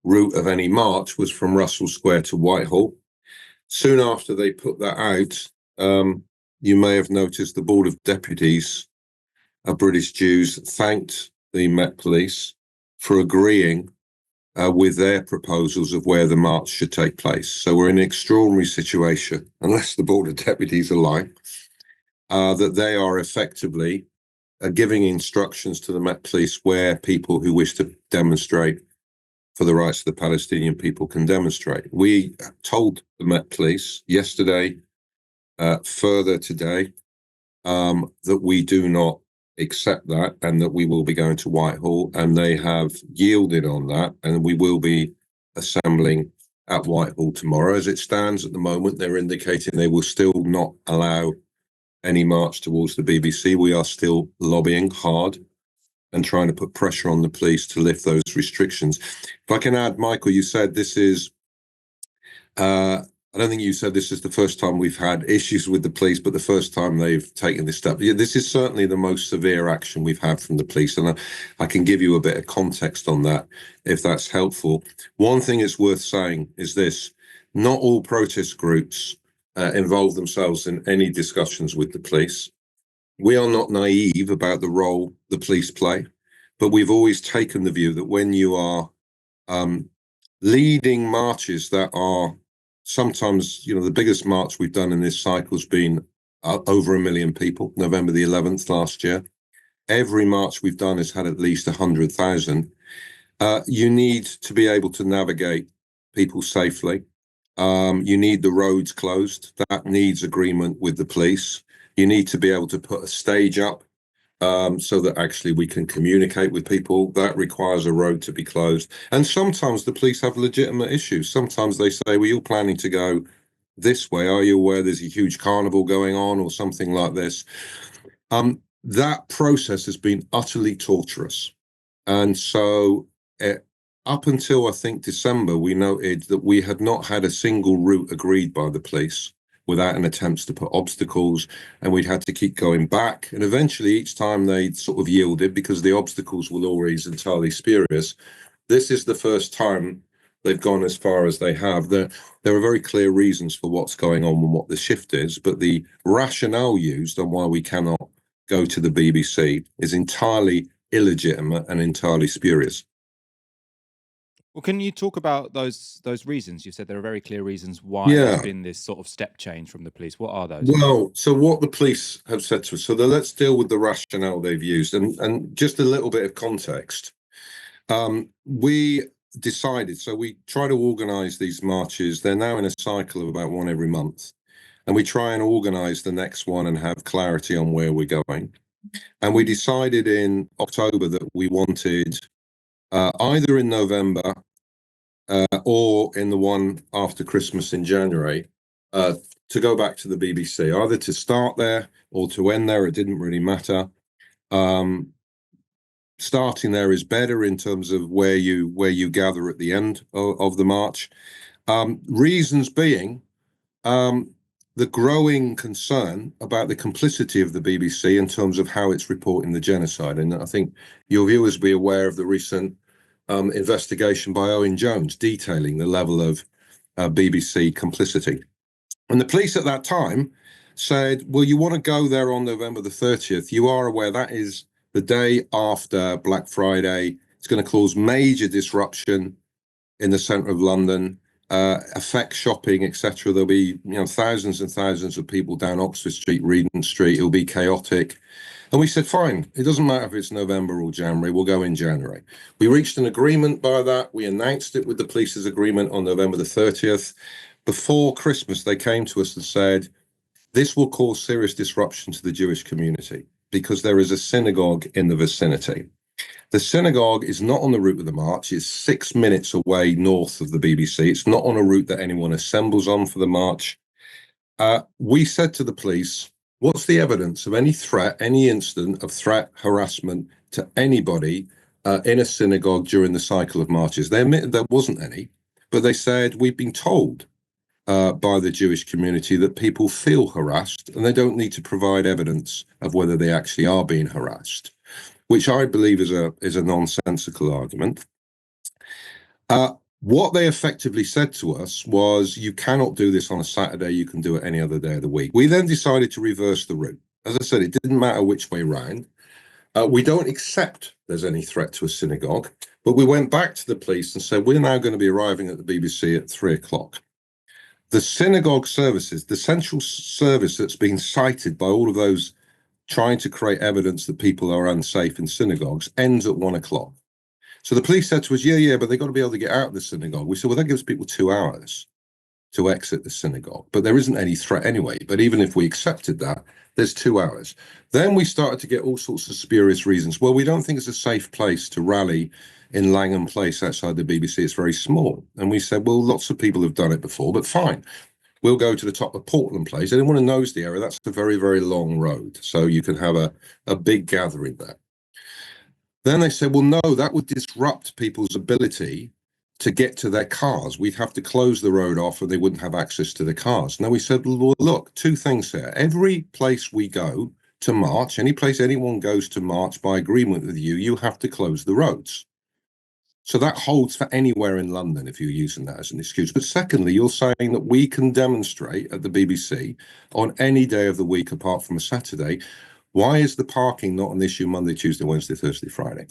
route of any march was from Russell Square to Whitehall. Soon after they put that out, you may have noticed the Board of Deputies of British Jews thanked the Met Police for agreeing with their proposals of where the march should take place. So we're in an extraordinary situation, unless the Board of Deputies are lying, that they are effectively giving instructions to the Met Police where people who wish to demonstrate for the rights of the Palestinian people can demonstrate. We told the Met Police yesterday, further today, that we do not accept that and that we will be going to Whitehall, and they have yielded on that, and we will be assembling at Whitehall tomorrow. As it stands at the moment, they're indicating they will still not allow any march towards the BBC. We are still lobbying hard and trying to put pressure on the police to lift those restrictions. If I can add, Michael, you said this is I don't think you said this is the first time we've had issues with the police, but the first time they've taken this step. Yeah, this is certainly the most severe action we've had from the police, and I can give you a bit of context on that if that's helpful. One thing it's worth saying is this: not all protest groups involve themselves in any discussions with the police. We are not naive about the role the police play, but we've always taken the view that when you are leading marches that are sometimes, the biggest march we've done in this cycle has been over 1 million people, November the 11th last year. Every march we've done has had at least 100,000. You need to be able to navigate people safely. You need the roads closed. That needs agreement with the police. You need to be able to put a stage up so that actually we can communicate with people. That requires a road to be closed. And sometimes the police have legitimate issues. Sometimes they say, well, you're planning to go this way. Are you aware there's a huge carnival going on or something like this? That process has been utterly torturous. And so up until, I think, December, we noted that we had not had a single route agreed by the police without an attempt to put obstacles, and we'd had to keep going back. And eventually, each time they'd sort of yielded because the obstacles were always entirely spurious. This is the first time they've gone as far as they have. There are very clear reasons for what's going on and what the shift is, but the rationale used on why we cannot go to the BBC is entirely illegitimate and entirely spurious. Well, can you talk about those reasons? You said there are very clear reasons why there's been this sort of step change from the police. What are those? Well, so what the police have said to us, so let's deal with the rationale they've used, and just a little bit of context. We decided, so we try to organise these marches. They're now in a cycle of about one every month, and we try and organise the next one and have clarity on where we're going. And we decided in October that we wanted either in November or in the one after Christmas in January, to go back to the BBC, either to start there or to end there. It didn't really matter. Starting there is better in terms of where you gather at the end of the march. Reasons being the growing concern about the complicity of the BBC in terms of how it's reporting the genocide. And I think your viewers will be aware of the recent investigation by Owen Jones detailing the level of BBC complicity. And the police at that time said, well, you want to go there on November the 30th. You are aware that is the day after Black Friday. It's going to cause major disruption in the centre of London, affect shopping, etc. There'll be thousands and thousands of people down Oxford Street, Regent Street. It'll be chaotic. And we said, fine, it doesn't matter if it's November or January, we'll go in January. We reached an agreement by that. We announced it with the police's agreement on November the 30th. Before Christmas, they came to us and said, this will cause serious disruption to the Jewish community because there is a synagogue in the vicinity. The synagogue is not on the route of the march. It's 6 minutes away north of the BBC. It's not on a route that anyone assembles on for the march. We said to the police, what's the evidence of any threat, any incident of threat, harassment to anybody in a synagogue during the cycle of marches. They admitted there wasn't any, but they said, we've been told by the Jewish community that people feel harassed and they don't need to provide evidence of whether they actually are being harassed, which I believe is a nonsensical argument. What they effectively said to us was, you cannot do this on a Saturday, you can do it any other day of the week. We then decided to reverse the route. As I said, it didn't matter which way round. We don't accept there's any threat to a synagogue, but we went back to the police and said, we're now going to be arriving at the BBC at 3 o'clock. The synagogue services, the central service that's been cited by all of those trying to create evidence that people are unsafe in synagogues, ends at 1 o'clock. So the police said to us, yeah, but they've got to be able to get out of the synagogue. We said, well, that gives people 2 hours to exit the synagogue, but there isn't any threat anyway. But even if we accepted that, there's 2 hours. Then we started to get all sorts of spurious reasons. Well, we don't think it's a safe place to rally in Langham Place outside the BBC. It's very small. And we said, well, lots of people have done it before, but fine. We'll go to the top of Portland Place. Anyone who knows the area, that's a very, very long road. So you can have a big gathering there. Then they said, well, no, that would disrupt people's ability to get to their cars. We'd have to close the road off and they wouldn't have access to the cars. Now we said, well, look, 2 things here. Every place we go to march, any place anyone goes to march by agreement with you, you have to close the roads. So that holds for anywhere in London if you're using that as an excuse. But secondly, you're saying that we can demonstrate at the BBC on any day of the week apart from a Saturday. Why is the parking not an issue Monday, Tuesday, Wednesday, Thursday, Friday?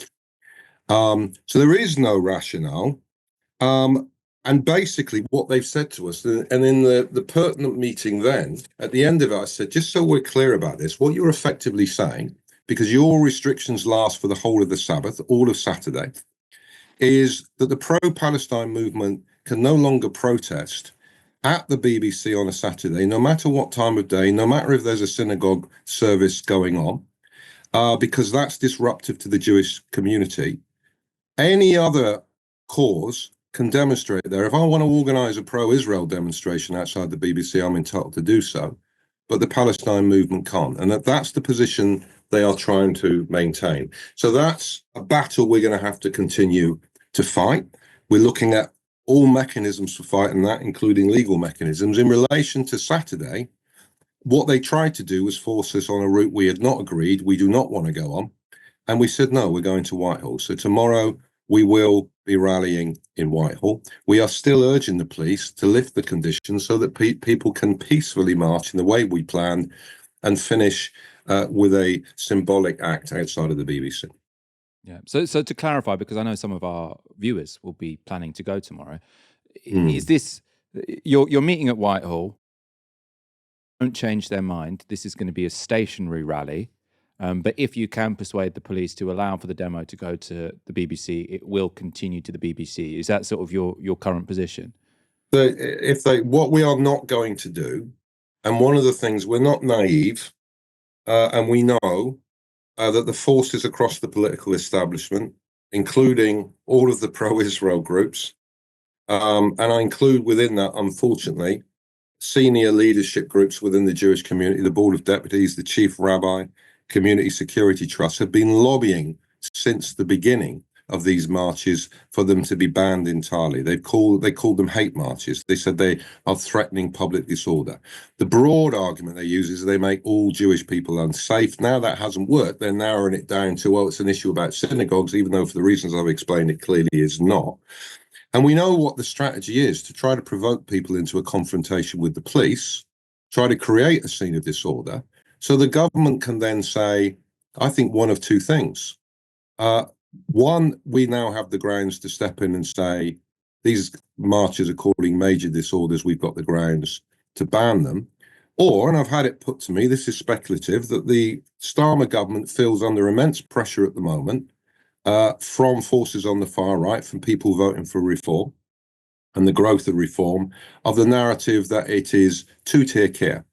So there is no rationale. And basically what they've said to us, and in the pertinent meeting then, at the end of it, I said, just so we're clear about this, what you're effectively saying, because your restrictions last for the whole of the Sabbath, all of Saturday, is that the pro-Palestine movement can no longer protest at the BBC on a Saturday, no matter what time of day, no matter if there's a synagogue service going on, because that's disruptive to the Jewish community. Any other cause can demonstrate there. If I want to organise a pro-Israel demonstration outside the BBC, I'm entitled to do so, but the Palestine movement can't. And that's the position they are trying to maintain. So that's a battle we're going to have to continue to fight. We're looking at all mechanisms for fighting that, including legal mechanisms. In relation to Saturday, what they tried to do was force us on a route we had not agreed, we do not want to go on. And we said, no, we're going to Whitehall. So tomorrow we will be rallying in Whitehall. We are still urging the police to lift the conditions so that people can peacefully march in the way we planned and finish with a symbolic act outside of the BBC. Yeah. So to clarify, because I know some of our viewers will be planning to go tomorrow, is this you're meeting at Whitehall? Don't change their mind. This is going to be a stationary rally, but if you can persuade the police to allow for the demo to go to the BBC, it will continue to the BBC. Is that sort of your current position? What we are not going to do, and one of the things, we're not naive, and we know that the forces across the political establishment, including all of the pro-Israel groups, and I include within that, unfortunately, senior leadership groups within the Jewish community, the Board of Deputies, the Chief Rabbi, Community Security Trust, have been lobbying since the beginning of these marches for them to be banned entirely. They called them hate marches. They said they are threatening public disorder. The broad argument they use is they make all Jewish people unsafe. Now that hasn't worked. They're narrowing it down to, well, it's an issue about synagogues, even though for the reasons I've explained, it clearly is not. And we know what the strategy is, to try to provoke people into a confrontation with the police, try to create a scene of disorder, so the government can then say, I think one of two things. One, we now have the grounds to step in and say, these marches are causing major disorders, we've got the grounds to ban them. Or, and I've had it put to me, this is speculative, that the Starmer government feels under immense pressure at the moment from forces on the far right, from people voting for reform and the growth of reform, of the narrative that it is two-tier care,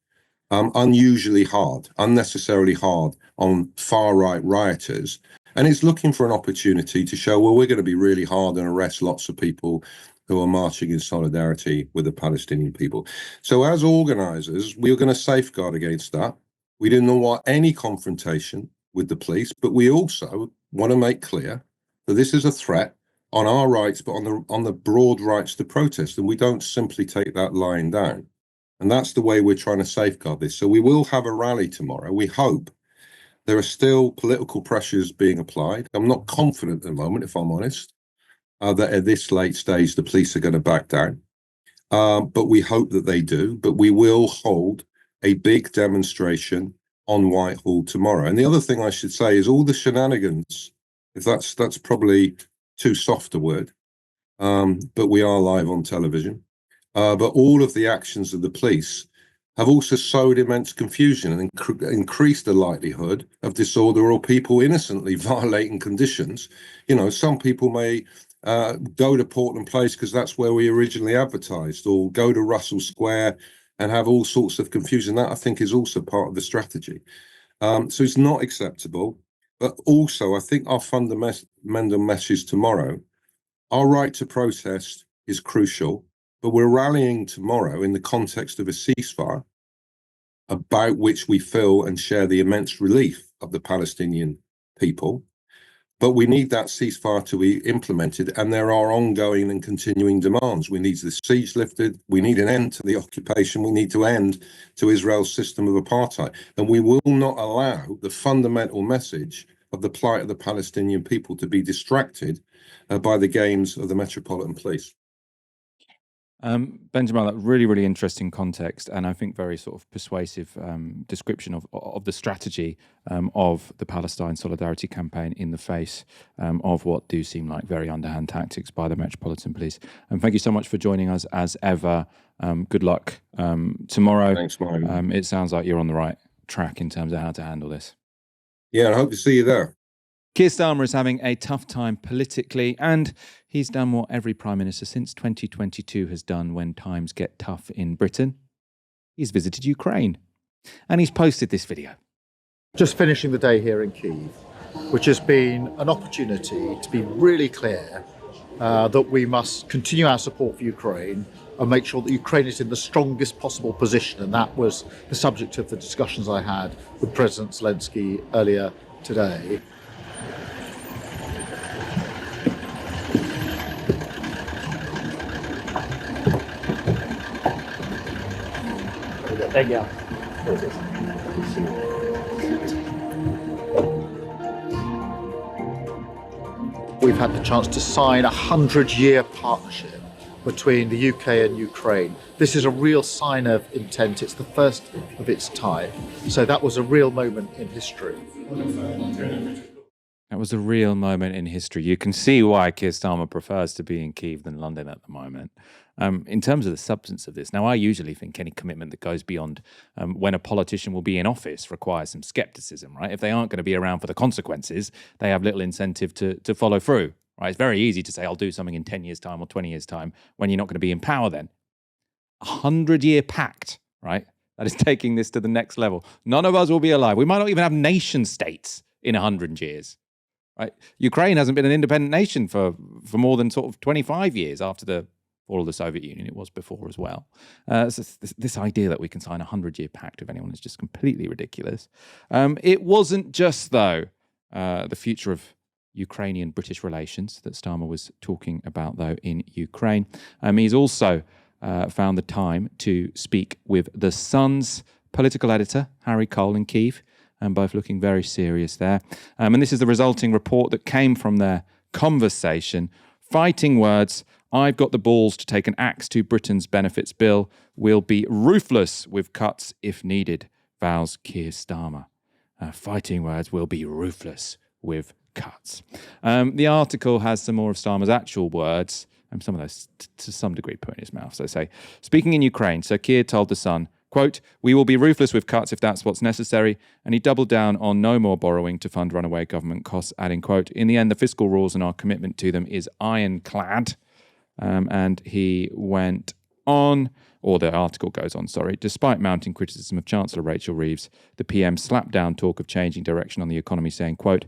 unusually hard, unnecessarily hard on far-right rioters. And it's looking for an opportunity to show, well, we're going to be really hard and arrest lots of people who are marching in solidarity with the Palestinian people. So as organisers, we are going to safeguard against that. We didn't want any confrontation with the police, but we also want to make clear that this is a threat on our rights, but on the broad rights to protest, and we don't simply take that lying down. And that's the way we're trying to safeguard this. So we will have a rally tomorrow. We hope. There are still political pressures being applied. I'm not confident at the moment, if I'm honest, that at this late stage the police are going to back down. But we hope that they do. But we will hold a big demonstration on Whitehall tomorrow. And the other thing I should say is all the shenanigans, if that's probably too soft a word, but we are live on television. But all of the actions of the police have also sowed immense confusion and increased the likelihood of disorder or people innocently violating conditions. You know, some people may go to Portland Place because that's where we originally advertised, or go to Russell Square and have all sorts of confusion. That, I think, is also part of the strategy. So it's not acceptable. But also, I think our fundamental message tomorrow, our right to protest is crucial, but we're rallying tomorrow in the context of a ceasefire about which we feel and share the immense relief of the Palestinian people. But we need that ceasefire to be implemented, and there are ongoing and continuing demands. We need the siege lifted. We need an end to the occupation. We need to end to Israel's system of apartheid. And we will not allow the fundamental message of the plight of the Palestinian people to be distracted by the games of the Metropolitan Police. Benjamin, that really, really interesting context, and I think very sort of persuasive description of the strategy of the Palestinian Solidarity Campaign in the face of what do seem like very underhand tactics by the Metropolitan Police. And thank you so much for joining us as ever. Good luck tomorrow. Thanks, Mike. It sounds like you're on the right track in terms of how to handle this. Yeah, I hope to see you there. Keir Starmer is having a tough time politically, and he's done what every Prime Minister since 2022 has done when times get tough in Britain. He's visited Ukraine, and he's posted this video. Just finishing the day here in Kyiv, which has been an opportunity to be really clear that we must continue our support for Ukraine and make sure that Ukraine is in the strongest possible position. And that was the subject of the discussions I had with President Zelensky earlier today. Thank you. We've had the chance to sign a 100-year partnership between the UK and Ukraine. This is a real sign of intent. It's the first of its type. So that was a real moment in history. That was a real moment in history. You can see why Keir Starmer prefers to be in Kyiv than London at the moment. In terms of the substance of this, now I usually think any commitment that goes beyond when a politician will be in office requires some skepticism, right? If they aren't going to be around for the consequences, they have little incentive to follow through, right? It's very easy to say, I'll do something in 10 years' time or 20 years' time when you're not going to be in power then. 100-year pact, right? That is taking this to the next level. None of us will be alive. We might not even have nation states in 100 years. Right? Ukraine hasn't been an independent nation for more than sort of 25 years after the fall of the Soviet Union. It was before as well. So this idea that we can sign a 100-year pact with anyone is just completely ridiculous. It wasn't just, though, the future of Ukrainian-British relations that Starmer was talking about, though, in Ukraine. He's also found the time to speak with The Sun's political editor, Harry Cole, in Kyiv, and both looking very serious there. And this is the resulting report that came from their conversation. Fighting words, I've got the balls to take an axe to Britain's benefits bill. We'll be ruthless with cuts if needed, vows Keir Starmer. Fighting words, we'll be ruthless with cuts. The article has some more of Starmer's actual words, and some of those to some degree put in his mouth. So say, speaking in Ukraine, Sir Keir told The Sun, quote, we will be ruthless with cuts if that's what's necessary. And he doubled down on no more borrowing to fund runaway government costs, adding, quote, in the end, the fiscal rules and our commitment to them is ironclad. And he went on, or the article goes on, sorry, despite mounting criticism of Chancellor Rachel Reeves, the PM slapped down talk of changing direction on the economy, saying, quote,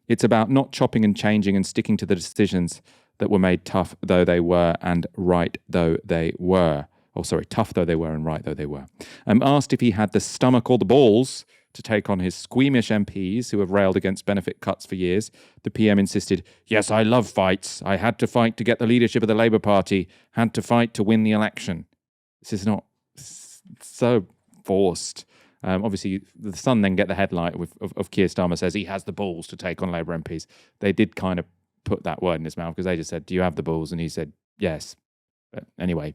it's about not chopping and changing and sticking to the decisions that were made tough though they were and right though they were. Oh, sorry, tough though they were and right though they were. Asked if he had the stomach or the balls to take on his squeamish MPs who have railed against benefit cuts for years. The PM insisted, "Yes, I love fights. I had to fight to get the leadership of the Labour Party, had to fight to win the election." This is not so forced. Obviously, the Sun then get the headline of Keir Starmer says he has the balls to take on Labour MPs. They did kind of put that word in his mouth because they just said, "Do you have the balls?" And he said, "Yes." But anyway,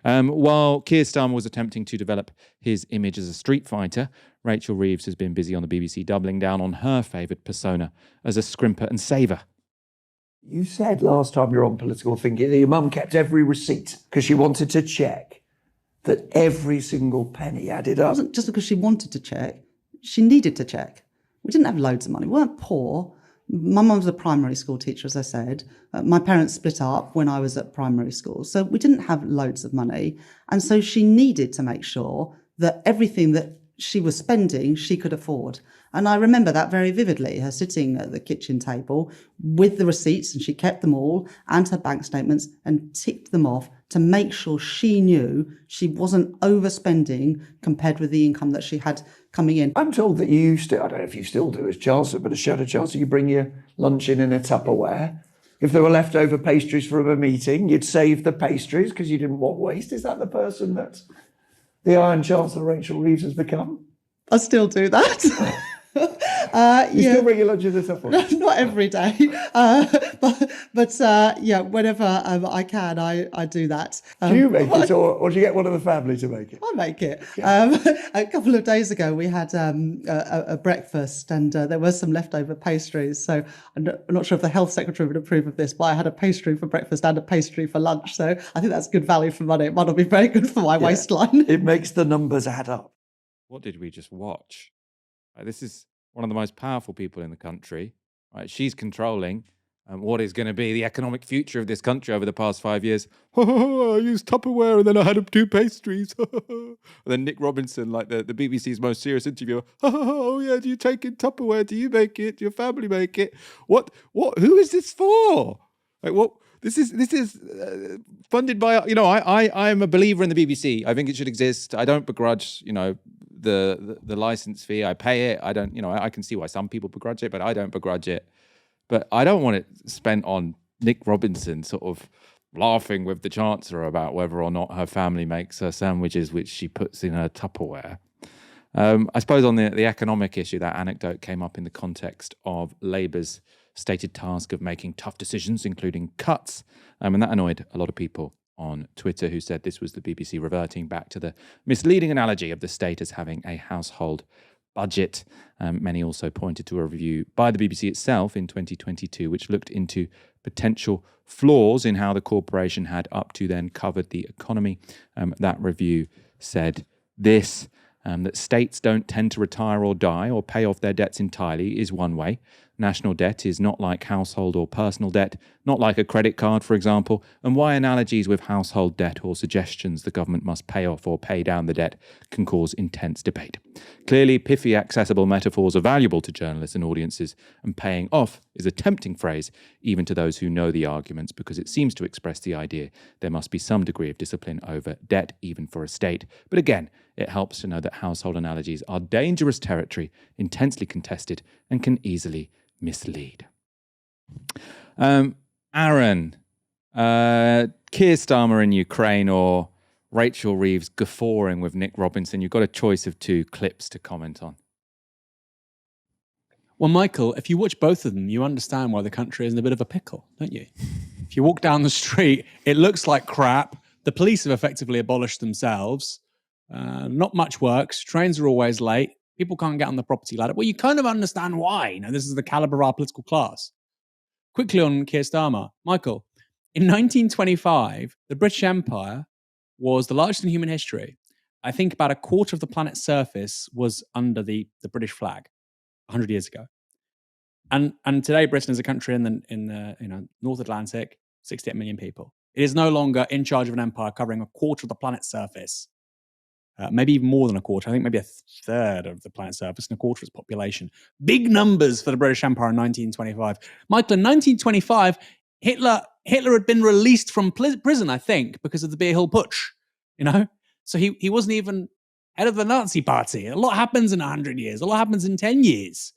while Keir Starmer was attempting to develop his image as a street fighter, Rachel Reeves has been busy on the BBC doubling down on her favoured persona as a scrimper and saver. You said last time you were on Political Thinking that your mum kept every receipt because she wanted to check that every single penny added up. It wasn't just because she wanted to check, she needed to check. We didn't have loads of money. We weren't poor. My mum was a primary school teacher, as I said. My parents split up when I was at primary school. So we didn't have loads of money. And so she needed to make sure that everything that she was spending, she could afford. And I remember that very vividly, her sitting at the kitchen table with the receipts, and she kept them all, and her bank statements, and ticked them off to make sure she knew she wasn't overspending compared with the income that she had coming in. I'm told that you used to, I don't know if you still do as Chancellor, but as Shadow Chancellor, you bring your lunch in a Tupperware. If there were leftover pastries from a meeting, you'd save the pastries because you didn't want waste. Is that the person that the Iron Chancellor Rachel Reeves has become? I still do that. You still bring your lunch in a Tupperware? Not every day, but whenever I can, I do that. Do you make it, or do you get one of the family to make it? I make it. A couple of days ago, we had a breakfast, and there were some leftover pastries. So I'm not sure if the health secretary would approve of this, but I had a pastry for breakfast and a pastry for lunch. So I think that's good value for money. It might not be very good for my waistline. It makes the numbers add up. What did we just watch? This is one of the most powerful people in the country. Right? She's controlling what is going to be the economic future of this country over the past 5 years. I used Tupperware and then I had 2 pastries. And then Nick Robinson, like the BBC's most serious interviewer. Oh yeah, do you take in Tupperware? Do you make it? Do your family make it? What? Who is this for? Like what? This is funded by, I am a believer in the BBC. I think it should exist. I don't begrudge, the license fee. I pay it. I don't, I can see why some people begrudge it, but I don't begrudge it. But I don't want it spent on Nick Robinson sort of laughing with the Chancellor about whether or not her family makes her sandwiches, which she puts in her Tupperware. I suppose on the economic issue, that anecdote came up in the context of Labour's stated task of making tough decisions, including cuts. And that annoyed a lot of people on Twitter who said this was the BBC reverting back to the misleading analogy of the state as having a household budget. Many also pointed to a review by the BBC itself in 2022, which looked into potential flaws in how the corporation had up to then covered the economy. That review said this, that states don't tend to retire or die or pay off their debts entirely is one way. National debt is not like household or personal debt, not like a credit card, for example, and why analogies with household debt or suggestions the government must pay off or pay down the debt can cause intense debate. Clearly, pithy, accessible metaphors are valuable to journalists and audiences, and paying off is a tempting phrase, even to those who know the arguments, because it seems to express the idea there must be some degree of discipline over debt, even for a state. But again, it helps to know that household analogies are dangerous territory, intensely contested, and can easily mislead. Aaron, Keir Starmer in Ukraine or Rachel Reeves guffawing with Nick Robinson? You've got a choice of 2 clips to comment on. Well, Michael, if you watch both of them, you understand why the country is in a bit of a pickle, don't you? If you walk down the street, it looks like crap. The police have effectively abolished themselves. Not much works. Trains are always late. People can't get on the property ladder. Well, you kind of understand why. This is the caliber of our political class. Quickly on Keir Starmer. Michael, in 1925, the British Empire was the largest in human history. I think about a quarter of the planet's surface was under the British flag 100 years ago. And today, Britain is a country in the North Atlantic, 68 million people. It is no longer in charge of an empire covering a quarter of the planet's surface. Maybe even more than a quarter. I think maybe a third of the planet's surface and a quarter of its population. Big numbers for the British Empire in 1925. Michael, in 1925, Hitler had been released from prison, I think, because of the Beer Hill Putsch. So he wasn't even head of the Nazi party. A lot happens in 100 years. A lot happens in 10 years.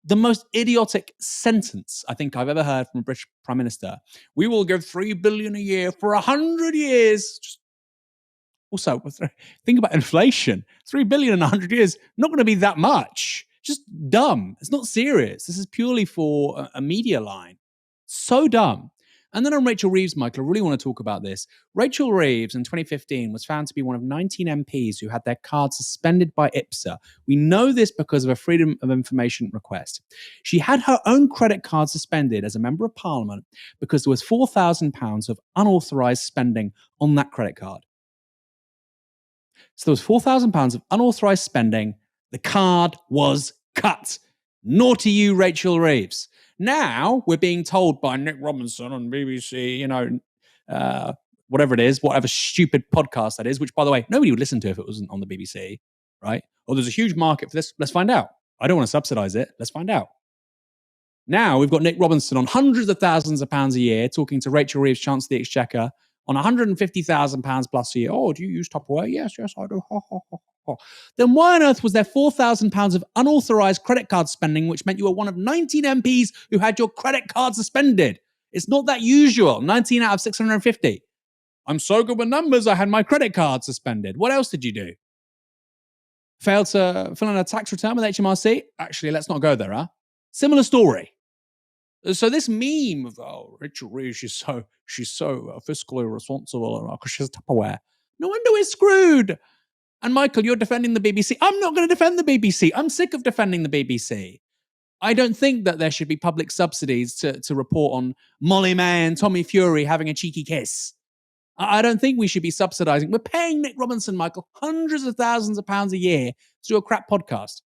The most idiotic sentence I think I've ever heard from a British Prime Minister. We will give $3 billion a year for 100 years. Just also, think about inflation. $3 billion in 100 years, not going to be that much. Just dumb. It's not serious. This is purely for a media line. So dumb. And then on Rachel Reeves, Michael, I really want to talk about this. Rachel Reeves in 2015 was found to be one of 19 MPs who had their cards suspended by IPSA. We know this because of a Freedom of Information request. She had her own credit card suspended as a member of Parliament because there was £4,000 of unauthorised spending on that credit card. So there was £4,000 of unauthorised spending. The card was cut. Naughty you, Rachel Reeves. Now we're being told by Nick Robinson on BBC, whatever it is, whatever stupid podcast that is, which, by the way, nobody would listen to if it wasn't on the BBC, right? Oh, there's a huge market for this. Let's find out. I don't want to subsidise it. Let's find out. Now we've got Nick Robinson on hundreds of thousands of pounds a year talking to Rachel Reeves, Chancellor of the Exchequer, on £150,000 plus a year. Oh, do you use Tupperware? Yes, I do. Then why on earth was there £4,000 of unauthorised credit card spending, which meant you were one of 19 MPs who had your credit card suspended? It's not that usual. 19 out of 650. I'm so good with numbers, I had my credit card suspended. What else did you do? Failed to fill in a tax return with HMRC? Actually, let's not go there, huh? Similar story. So this meme of, oh, Rachel Reeves, she's so fiscally responsible because she's Tupperware. No wonder we're screwed. And Michael, you're defending the BBC. I'm not going to defend the BBC. I'm sick of defending the BBC. I don't think that there should be public subsidies to report on Molly May and Tommy Fury having a cheeky kiss. I don't think we should be subsidising. We're paying Nick Robinson, Michael, hundreds of thousands of pounds a year to do a crap podcast.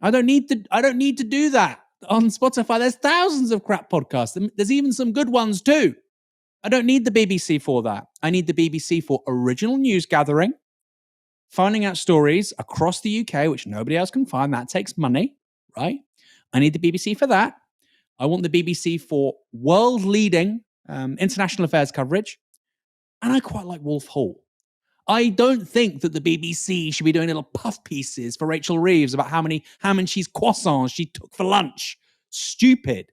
I don't need to do that. On Spotify, there's thousands of crap podcasts. There's even some good ones too. I don't need the BBC for that. I need the BBC for original news gathering, finding out stories across the UK, which nobody else can find. That takes money, right? I need the BBC for that. I want the BBC for world-leading international affairs coverage. And I quite like Wolf Hall. I don't think that the BBC should be doing little puff pieces for Rachel Reeves about how many ham and cheese croissants she took for lunch. Stupid.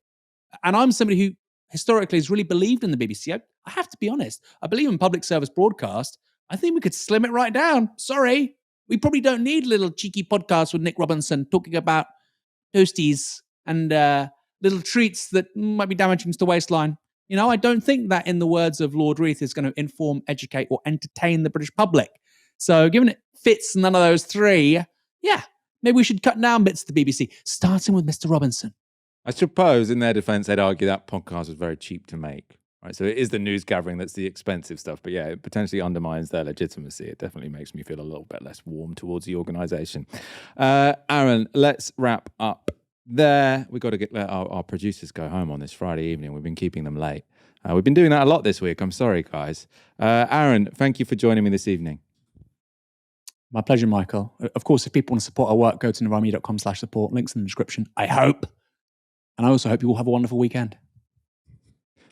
And I'm somebody who historically has really believed in the BBC. I have to be honest. I believe in public service broadcast. I think we could slim it right down. Sorry. We probably don't need little cheeky podcasts with Nick Robinson talking about toasties and little treats that might be damaging to the waistline. You know, I don't think that, in the words of Lord Reith, is going to inform, educate, or entertain the British public. So given it fits none of those three, yeah, maybe we should cut down bits of the BBC, starting with Mr. Robinson. I suppose in their defence, they'd argue that podcast was very cheap to make. Right? So it is the news gathering that's the expensive stuff. But yeah, it potentially undermines their legitimacy. It definitely makes me feel a little bit less warm towards the organisation. Aaron, let's wrap up there. We've got to let our producers go home on this Friday evening. We've been keeping them late. We've been doing that a lot this week. I'm sorry, guys. Aaron, thank you for joining me this evening. My pleasure, Michael. Of course, if people want to support our work, go to novara.com/support. Links in the description, I hope. And I also hope you all have a wonderful weekend.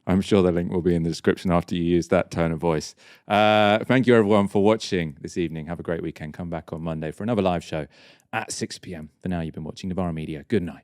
I'm sure the link will be in the description after you use that tone of voice. Thank you, everyone, for watching this evening. Have a great weekend. Come back on Monday for another live show at 6 p.m. For now, you've been watching Novara Media. Good night.